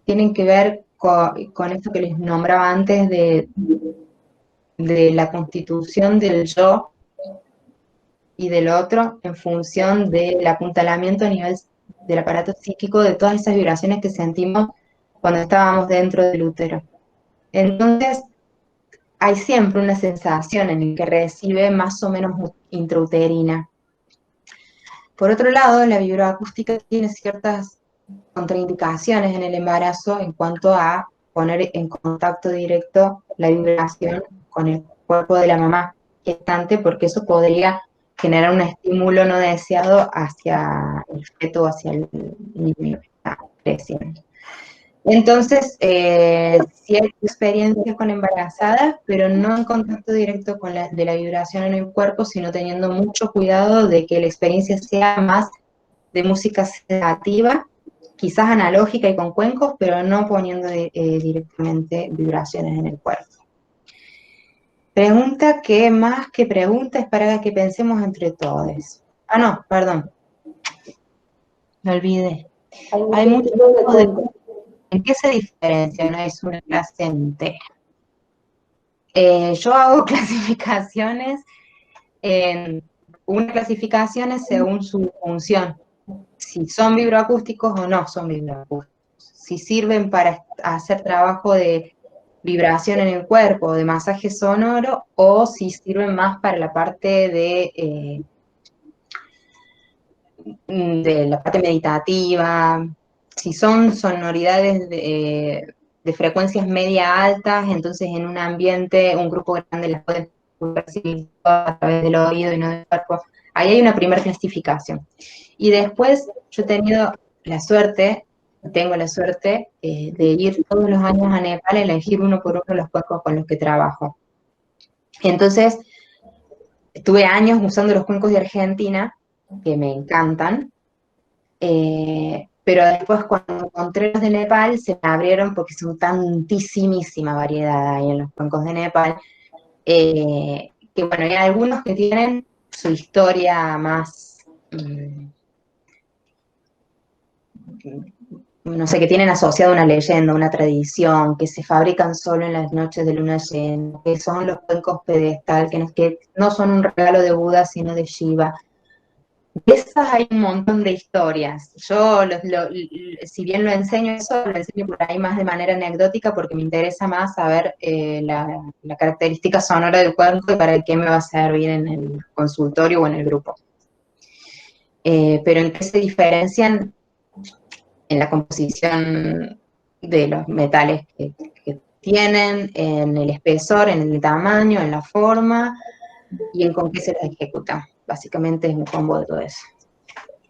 tienen que ver con esto que les nombraba antes de la constitución del yo y del otro en función del apuntalamiento a nivel del aparato psíquico de todas esas vibraciones que sentimos cuando estábamos dentro del útero. Entonces, hay siempre una sensación en el que recibe más o menos intrauterina. Por otro lado, la vibroacústica tiene ciertas contraindicaciones en el embarazo en cuanto a poner en contacto directo la vibración con el cuerpo de la mamá gestante, porque eso podría generar un estímulo no deseado hacia el feto, hacia el niño que está creciendo. Entonces, sí hay experiencias con embarazadas, pero no en contacto directo con de la vibración en el cuerpo, sino teniendo mucho cuidado de que la experiencia sea más de música sedativa, quizás analógica y con cuencos, pero no poniendo directamente vibraciones en el cuerpo. Pregunta que más que pregunta es para que pensemos entre todos. Ah, no, perdón. Me olvidé. Hay muchos tipos de... ¿En qué se diferencia? No es una clase entera. Yo hago clasificaciones. Una clasificación es según su función. Si son vibroacústicos o no son vibroacústicos. Si sirven para hacer trabajo de vibración en el cuerpo, de masaje sonoro, o si sirven más para la parte de la parte meditativa. Si son sonoridades de frecuencias media altas, entonces en un ambiente, un grupo grande las puede percibir a través del oído y no del cuerpo. Ahí hay una primera clasificación. Y después yo he tenido la suerte, tengo la suerte de ir todos los años a Nepal a elegir uno por uno los cuencos con los que trabajo. Entonces, estuve años usando los cuencos de Argentina, que me encantan, pero después cuando encontré los de Nepal se me abrieron porque son tantísima variedad ahí en los cuencos de Nepal, que bueno, hay algunos que tienen su historia más, no sé, que tienen asociada una leyenda, una tradición, que se fabrican solo en las noches de luna llena, que son los cuencos pedestal, que no son un regalo de Buda, sino de Shiva. De esas hay un montón de historias. Yo, si bien lo enseño eso, lo enseño por ahí más de manera anecdótica porque me interesa más saber la característica sonora del cuenco y para qué me va a servir en el consultorio o en el grupo. Pero ¿en qué se diferencian? En la composición de los metales que tienen, en el espesor, en el tamaño, en la forma y en con qué se los ejecuta. Básicamente es un combo de todo eso.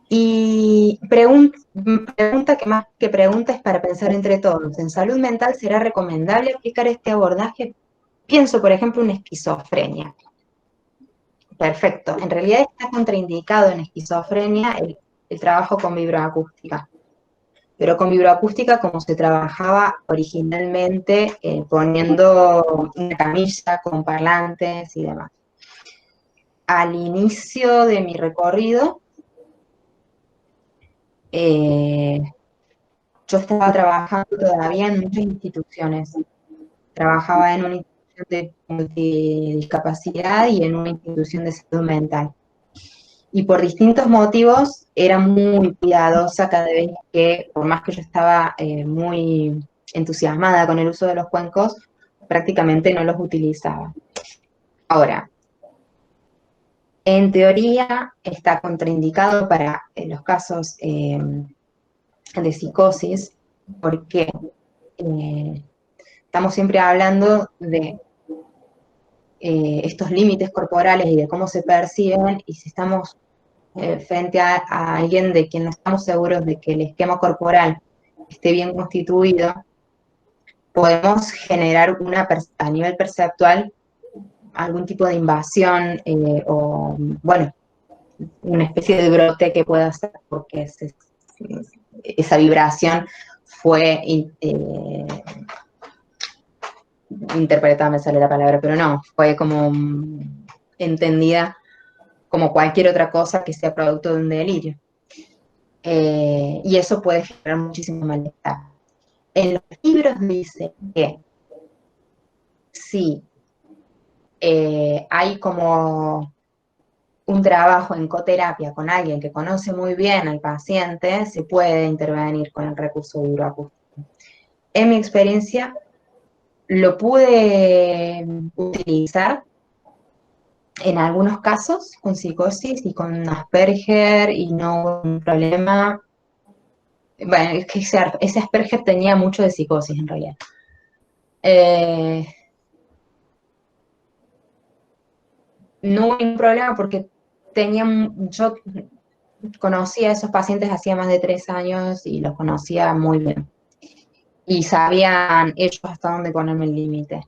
Y pregunta que más que pregunta es para pensar entre todos. ¿En salud mental será recomendable aplicar este abordaje? Pienso, por ejemplo, en esquizofrenia. Perfecto. En realidad está contraindicado en esquizofrenia el trabajo con vibroacústica. Pero con vibroacústica como se trabajaba originalmente, poniendo una camilla con parlantes y demás. Al inicio de mi recorrido, yo estaba trabajando todavía en muchas instituciones. Trabajaba en una institución de multidiscapacidad y en una institución de salud mental. Y por distintos motivos era muy cuidadosa cada vez que, por más que yo estaba muy entusiasmada con el uso de los cuencos, prácticamente no los utilizaba. Ahora, en teoría está contraindicado para los casos de psicosis, porque estamos siempre hablando de estos límites corporales y de cómo se perciben, y si estamos frente a alguien de quien no estamos seguros de que el esquema corporal esté bien constituido, podemos generar a nivel perceptual algún tipo de invasión o, bueno, una especie de brote que pueda hacer porque esa vibración fue interpretada, me sale la palabra, pero no, fue como entendida como cualquier otra cosa que sea producto de un delirio. Y eso puede generar muchísimo malestar. En los libros dice que si hay como un trabajo en coterapia con alguien que conoce muy bien al paciente, se puede intervenir con el recurso vibroacústico. En mi experiencia, lo pude utilizar en algunos casos con psicosis y con Asperger y no hubo un problema. Bueno, es que ese Asperger tenía mucho de psicosis en realidad. No hubo ningún problema porque yo conocía a esos pacientes hacía más de 3 años y los conocía muy bien. Y sabían ellos hasta dónde ponerme el límite.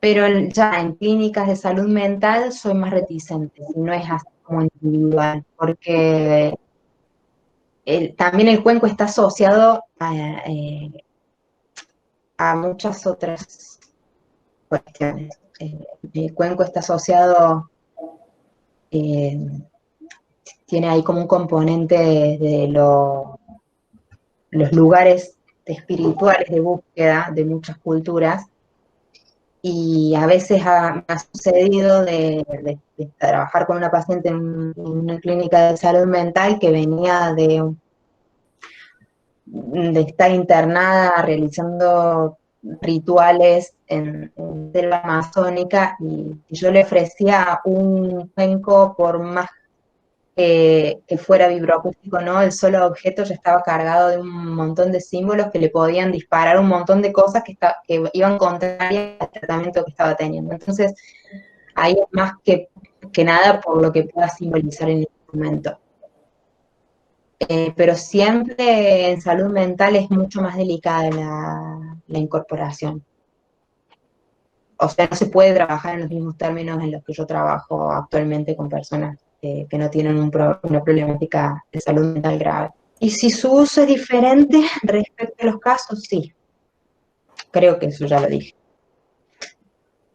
Pero ya en clínicas de salud mental soy más reticente, no es así como individual, porque también el cuenco está asociado a muchas otras cuestiones. el cuenco está asociado, tiene ahí como un componente de los lugares espirituales de búsqueda de muchas culturas, y a veces me ha sucedido de trabajar con una paciente en una clínica de salud mental que venía de estar internada realizando rituales en selva amazónica, y yo le ofrecía un cuenco por más que fuera vibroacústico, ¿no? El solo objeto ya estaba cargado de un montón de símbolos que le podían disparar un montón de cosas que iban contrarias al tratamiento que estaba teniendo. Entonces, ahí es más que nada por lo que pueda simbolizar el instrumento. Pero siempre en salud mental es mucho más delicada la incorporación. O sea, no se puede trabajar en los mismos términos en los que yo trabajo actualmente con personas que no tienen una problemática de salud mental grave. Y si su uso es diferente respecto a los casos, sí. Creo que eso ya lo dije.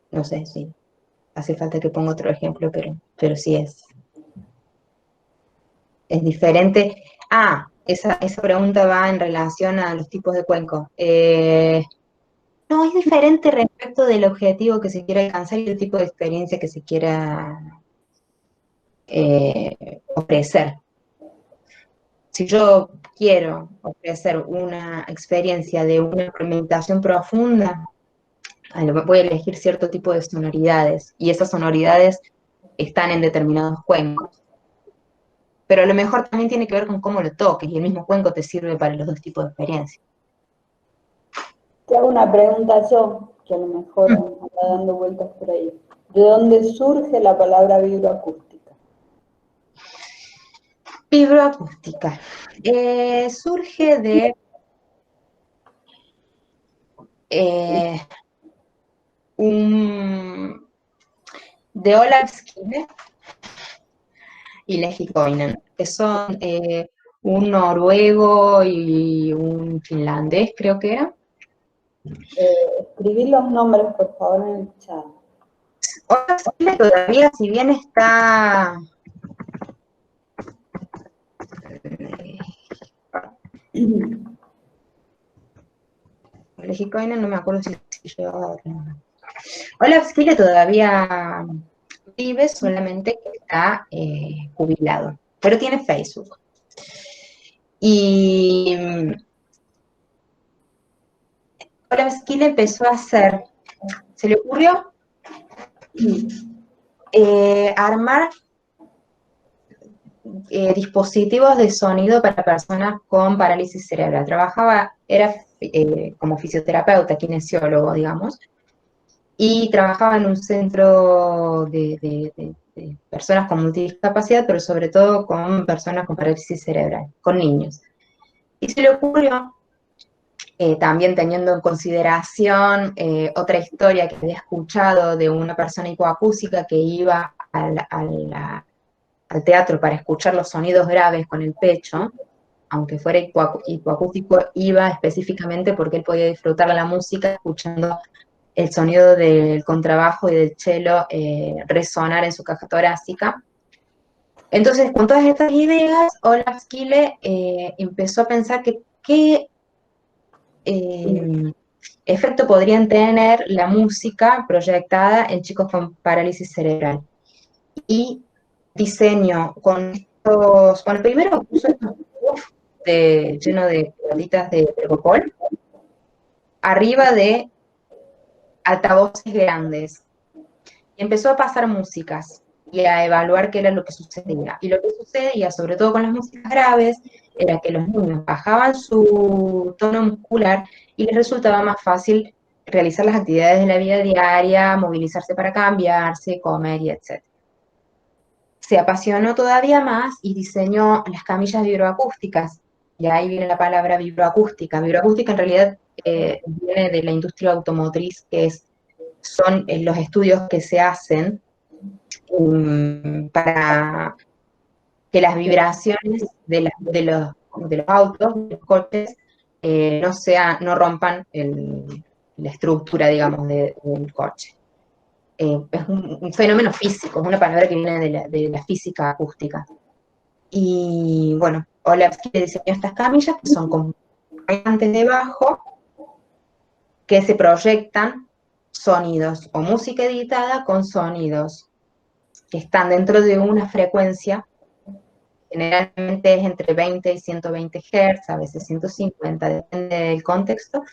No sé si hace falta que ponga otro ejemplo, pero sí es diferente. Esa pregunta va en relación a los tipos de cuenco. No, es diferente respecto del objetivo que se quiere alcanzar y el tipo de experiencia que se quiera ofrecer. Si yo quiero ofrecer una experiencia de una experimentación profunda, voy a elegir cierto tipo de sonoridades, y esas sonoridades están en determinados cuencos. Pero a lo mejor también tiene que ver con cómo lo toques, y el mismo cuenco te sirve para los dos tipos de experiencia. Te hago una pregunta yo, que a lo mejor anda dando vueltas por ahí. ¿De dónde surge la palabra vibroacústica? Vibroacústica. Surge de Olaf Skille y Lehikoinen, que son un noruego y un finlandés, creo que era. Escribí los nombres, por favor, en el chat. Olaf Skille todavía, si bien está... Lehikoinen no me acuerdo si llegaba... Olaf Skille todavía vive, solamente que está jubilado, pero tiene Facebook. Y Olaf Skille empezó a hacer, se le ocurrió armar dispositivos de sonido para personas con parálisis cerebral. Era como fisioterapeuta, kinesiólogo, digamos, y trabajaba en un centro de personas con multidiscapacidad, pero sobre todo con personas con parálisis cerebral, con niños. Y se le ocurrió, también teniendo en consideración otra historia que había escuchado de una persona hipoacústica que iba al teatro para escuchar los sonidos graves con el pecho, aunque fuera hipoacústico, iba específicamente porque él podía disfrutar la música escuchando el sonido del contrabajo y del cello resonar en su caja torácica. Entonces, con todas estas ideas, Olaf Skille empezó a pensar que qué efecto podrían tener la música proyectada en chicos con parálisis cerebral. Y diseño con estos, bueno, primero puso estos lleno de pelotitas de Tergopol, arriba de altavoces grandes, y empezó a pasar músicas y a evaluar qué era lo que sucedía. Y lo que sucedía, sobre todo con las músicas graves, era que los niños bajaban su tono muscular y les resultaba más fácil realizar las actividades de la vida diaria, movilizarse para cambiarse, comer y etc. Se apasionó todavía más y diseñó las camillas vibroacústicas, y ahí viene la palabra vibroacústica. Vibroacústica en realidad viene de la industria automotriz, que son los estudios que se hacen para que las vibraciones de los autos, de los coches, no rompan la estructura, digamos, del coche. es un fenómeno físico, es una palabra que viene de la física acústica. Y bueno, Olevsky diseñó estas camillas que son con parlantes debajo que se proyectan sonidos o música editada con sonidos que están dentro de una frecuencia, generalmente es entre 20 y 120 Hz, a veces 150, depende del contexto,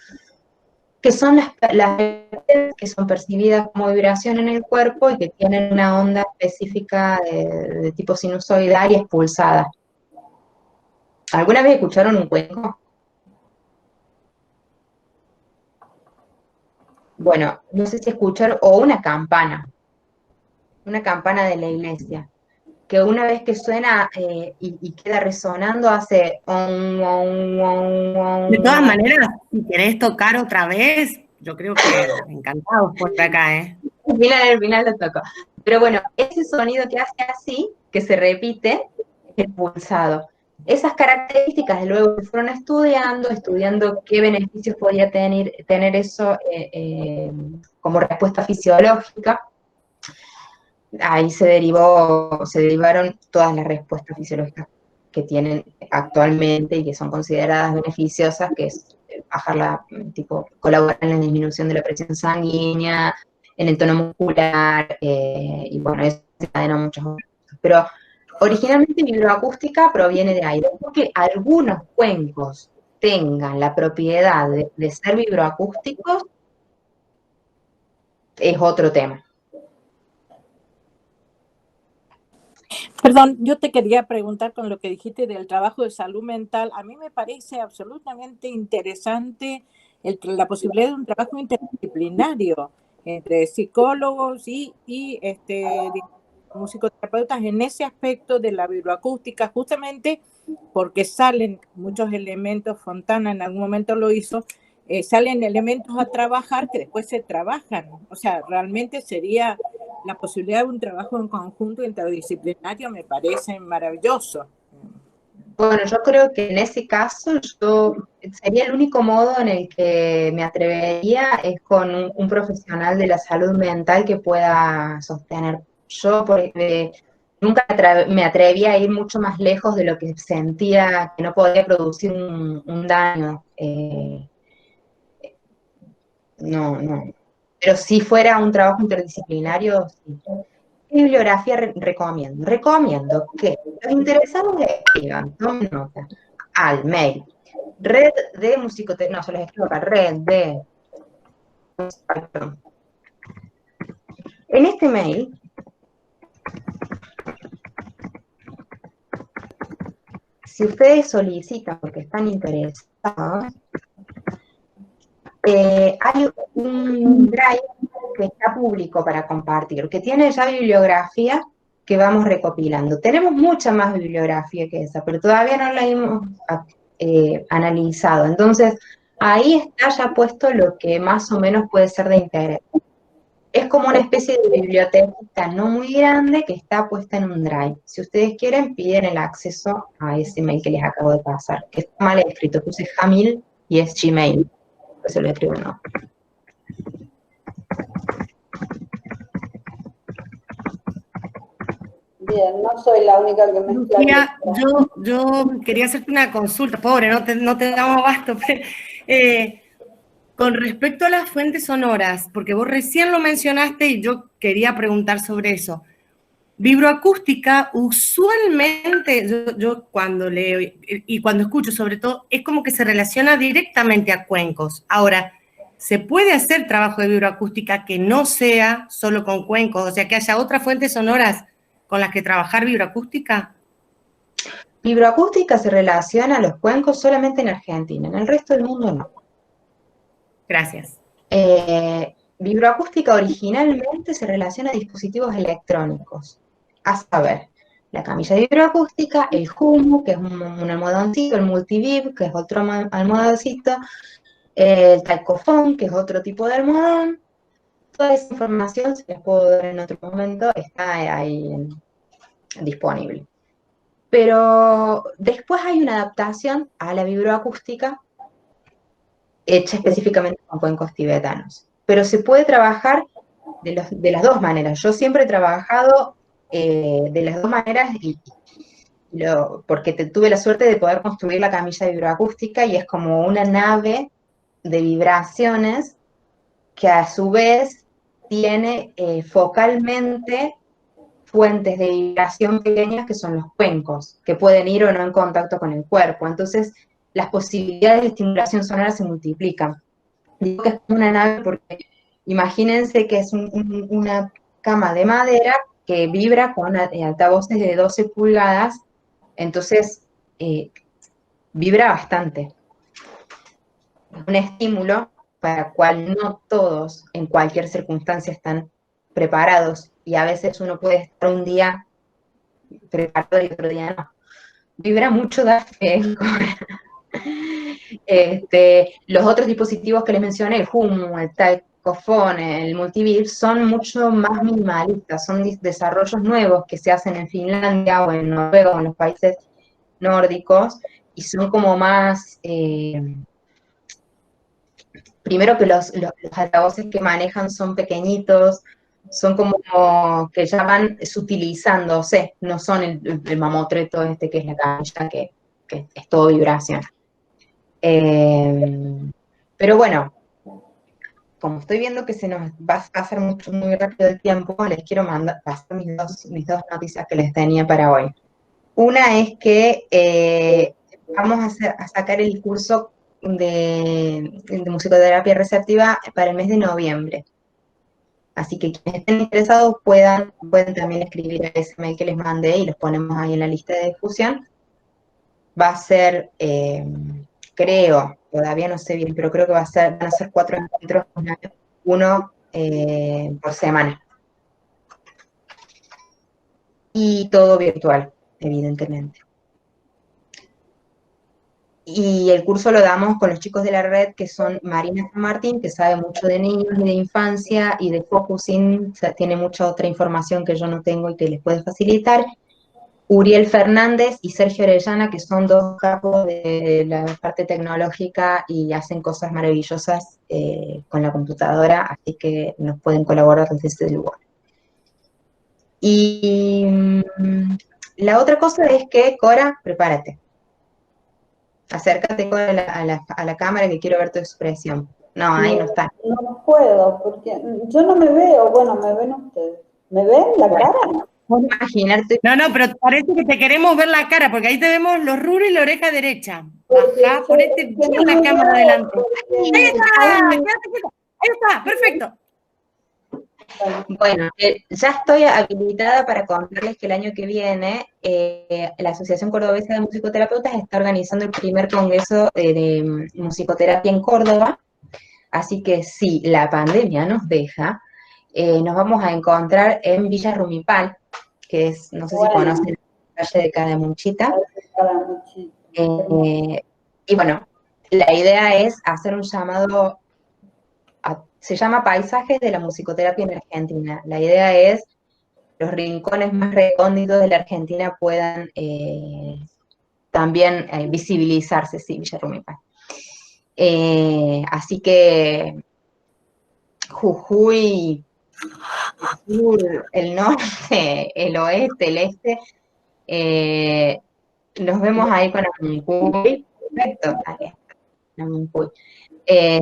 que son las que son percibidas como vibración en el cuerpo y que tienen una onda específica de tipo sinusoidal y expulsada. ¿Alguna vez escucharon un cuenco? Bueno, no sé si escucharon, o una campana de la iglesia, que una vez que suena y queda resonando hace... De todas maneras, si querés tocar otra vez, yo creo que encantados por acá, ¿eh? Al final lo toco. Pero bueno, ese sonido que hace así, que se repite, es el pulsado. Esas características luego se fueron estudiando qué beneficios podía tener eso como respuesta fisiológica. Ahí se derivaron todas las respuestas fisiológicas que tienen actualmente y que son consideradas beneficiosas, que es colaborar en la disminución de la presión sanguínea, en el tono muscular, y bueno, eso desencadena muchas otras cosas. Pero originalmente vibroacústica proviene de ahí. Porque algunos cuencos tengan la propiedad de ser vibroacústicos, es otro tema. Perdón, yo te quería preguntar con lo que dijiste del trabajo de salud mental. A mí me parece absolutamente interesante la posibilidad de un trabajo interdisciplinario entre psicólogos y musicoterapeutas en ese aspecto de la vibroacústica, justamente porque salen muchos elementos. Fontana en algún momento lo hizo, salen elementos a trabajar que después se trabajan. O sea, realmente sería la posibilidad de un trabajo en conjunto interdisciplinario, me parece maravilloso. Bueno, yo creo que en ese caso sería el único modo en el que me atrevería es con un profesional de la salud mental que pueda sostener. Yo nunca me atreví a ir mucho más lejos de lo que sentía que no podía producir un daño. No. Pero si fuera un trabajo interdisciplinario, sí. ¿Qué bibliografía recomiendo? Recomiendo que los interesados escriban, tomen nota, al mail, red de musicoterapia, no, se los escribo acá, red de... Perdón. En este mail, si ustedes solicitan porque están interesados, hay un drive que está público para compartir, que tiene ya bibliografía que vamos recopilando. Tenemos mucha más bibliografía que esa, pero todavía no la hemos analizado. Entonces, ahí está ya puesto lo que más o menos puede ser de interés. Es como una especie de biblioteca no muy grande que está puesta en un drive. Si ustedes quieren, piden el acceso a ese mail que les acabo de pasar, que está mal escrito, puse Jamil y es Gmail. Por eso lo escribo, no. Bien, no soy la única que mezcla. Lucía, yo quería hacerte una consulta, pobre, no te damos abasto, pero, con respecto a las fuentes sonoras, porque vos recién lo mencionaste y yo quería preguntar sobre eso. Vibroacústica, usualmente, yo cuando leo y cuando escucho sobre todo, es como que se relaciona directamente a cuencos. Ahora, ¿se puede hacer trabajo de vibroacústica que no sea solo con cuencos? O sea, que haya otras fuentes sonoras con las que trabajar vibroacústica. Vibroacústica se relaciona a los cuencos solamente en Argentina, en el resto del mundo no. Gracias. Vibroacústica originalmente se relaciona a dispositivos electrónicos, a saber, la camilla de vibroacústica, el Humu, que es un almohadoncito, el Multivib, que es otro almohadoncito, el Talcofón, que es otro tipo de almohadón. Toda esa información, si les puedo dar en otro momento, está ahí disponible. Pero después hay una adaptación a la vibroacústica hecha específicamente con cuencos tibetanos. Pero se puede trabajar de las dos maneras. Yo siempre he trabajado de las dos maneras porque tuve la suerte de poder construir la camilla vibroacústica y es como una nave de vibraciones que a su vez tiene focalmente fuentes de vibración pequeñas que son los cuencos, que pueden ir o no en contacto con el cuerpo. Entonces, las posibilidades de estimulación sonora se multiplican. Digo que es como una nave porque imagínense que es una cama de madera que vibra con altavoces de 12 pulgadas, entonces vibra bastante. Es un estímulo para el cual no todos en cualquier circunstancia están preparados y a veces uno puede estar un día preparado y otro día no. Vibra mucho da fe. Los otros dispositivos que les mencioné, el Humu, el Taikofone, el Multivib, son mucho más minimalistas, son desarrollos nuevos que se hacen en Finlandia o en Noruega o en los países nórdicos y son como más... primero que los altavoces que manejan son pequeñitos, son como que ya van sutilizándose, no son el mamotreto este que es la camilla, que es todo vibración. Pero bueno, como estoy viendo que se nos va a pasar muy rápido el tiempo, les quiero pasar mis dos noticias que les tenía para hoy. Una es que vamos a sacar el curso de musicoterapia receptiva para el mes de noviembre. Así que quienes estén interesados pueden también escribir a ese mail que les mandé y los ponemos ahí en la lista de difusión. Va a ser, creo, todavía no sé bien, pero creo que van a ser 4 encuentros, uno por semana. Y todo virtual, evidentemente. Y el curso lo damos con los chicos de la red, que son Marina San Martín, que sabe mucho de niños y de infancia, y de focusing, o sea, tiene mucha otra información que yo no tengo y que les puede facilitar. Uriel Fernández y Sergio Orellana, que son dos capos de la parte tecnológica y hacen cosas maravillosas con la computadora, así que nos pueden colaborar desde ese lugar. Y la otra cosa es que, Cora, prepárate. Acércate a la cámara que quiero ver tu expresión. No, ahí no está. No puedo, porque yo no me veo. Bueno, me ven ustedes. ¿Me ven la cara? Imaginarte. No, pero parece que te queremos ver la cara, porque ahí te vemos los rulos y la oreja derecha. Bajá, ponete bien la cámara adelante. Ahí está, quédate quieta. Ahí está, perfecto. Bueno, ya estoy habilitada para contarles que el año que viene la Asociación Cordobesa de Musicoterapeutas está organizando el primer congreso de musicoterapia en Córdoba, así que si la pandemia nos deja, nos vamos a encontrar en Villa Rumipal, que es, no sé si conocen, la calle de Cadamuchita. Y bueno, la idea es hacer un llamado se llama Paisajes de la Musicoterapia en Argentina. La idea es que los rincones más recónditos de la Argentina puedan también visibilizarse, sí, Villa Rumipal. Así que Jujuy, el sur, el norte, el oeste, el este, nos vemos ahí con Amuncuy. Perfecto, ahí está, Amuncuy.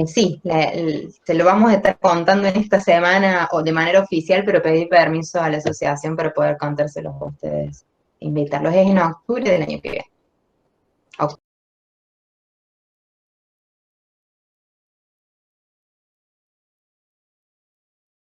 Sí, se lo vamos a estar contando en esta semana o de manera oficial, pero pedí permiso a la asociación para poder contárselos a ustedes, invitarlos. Es en octubre del año que viene.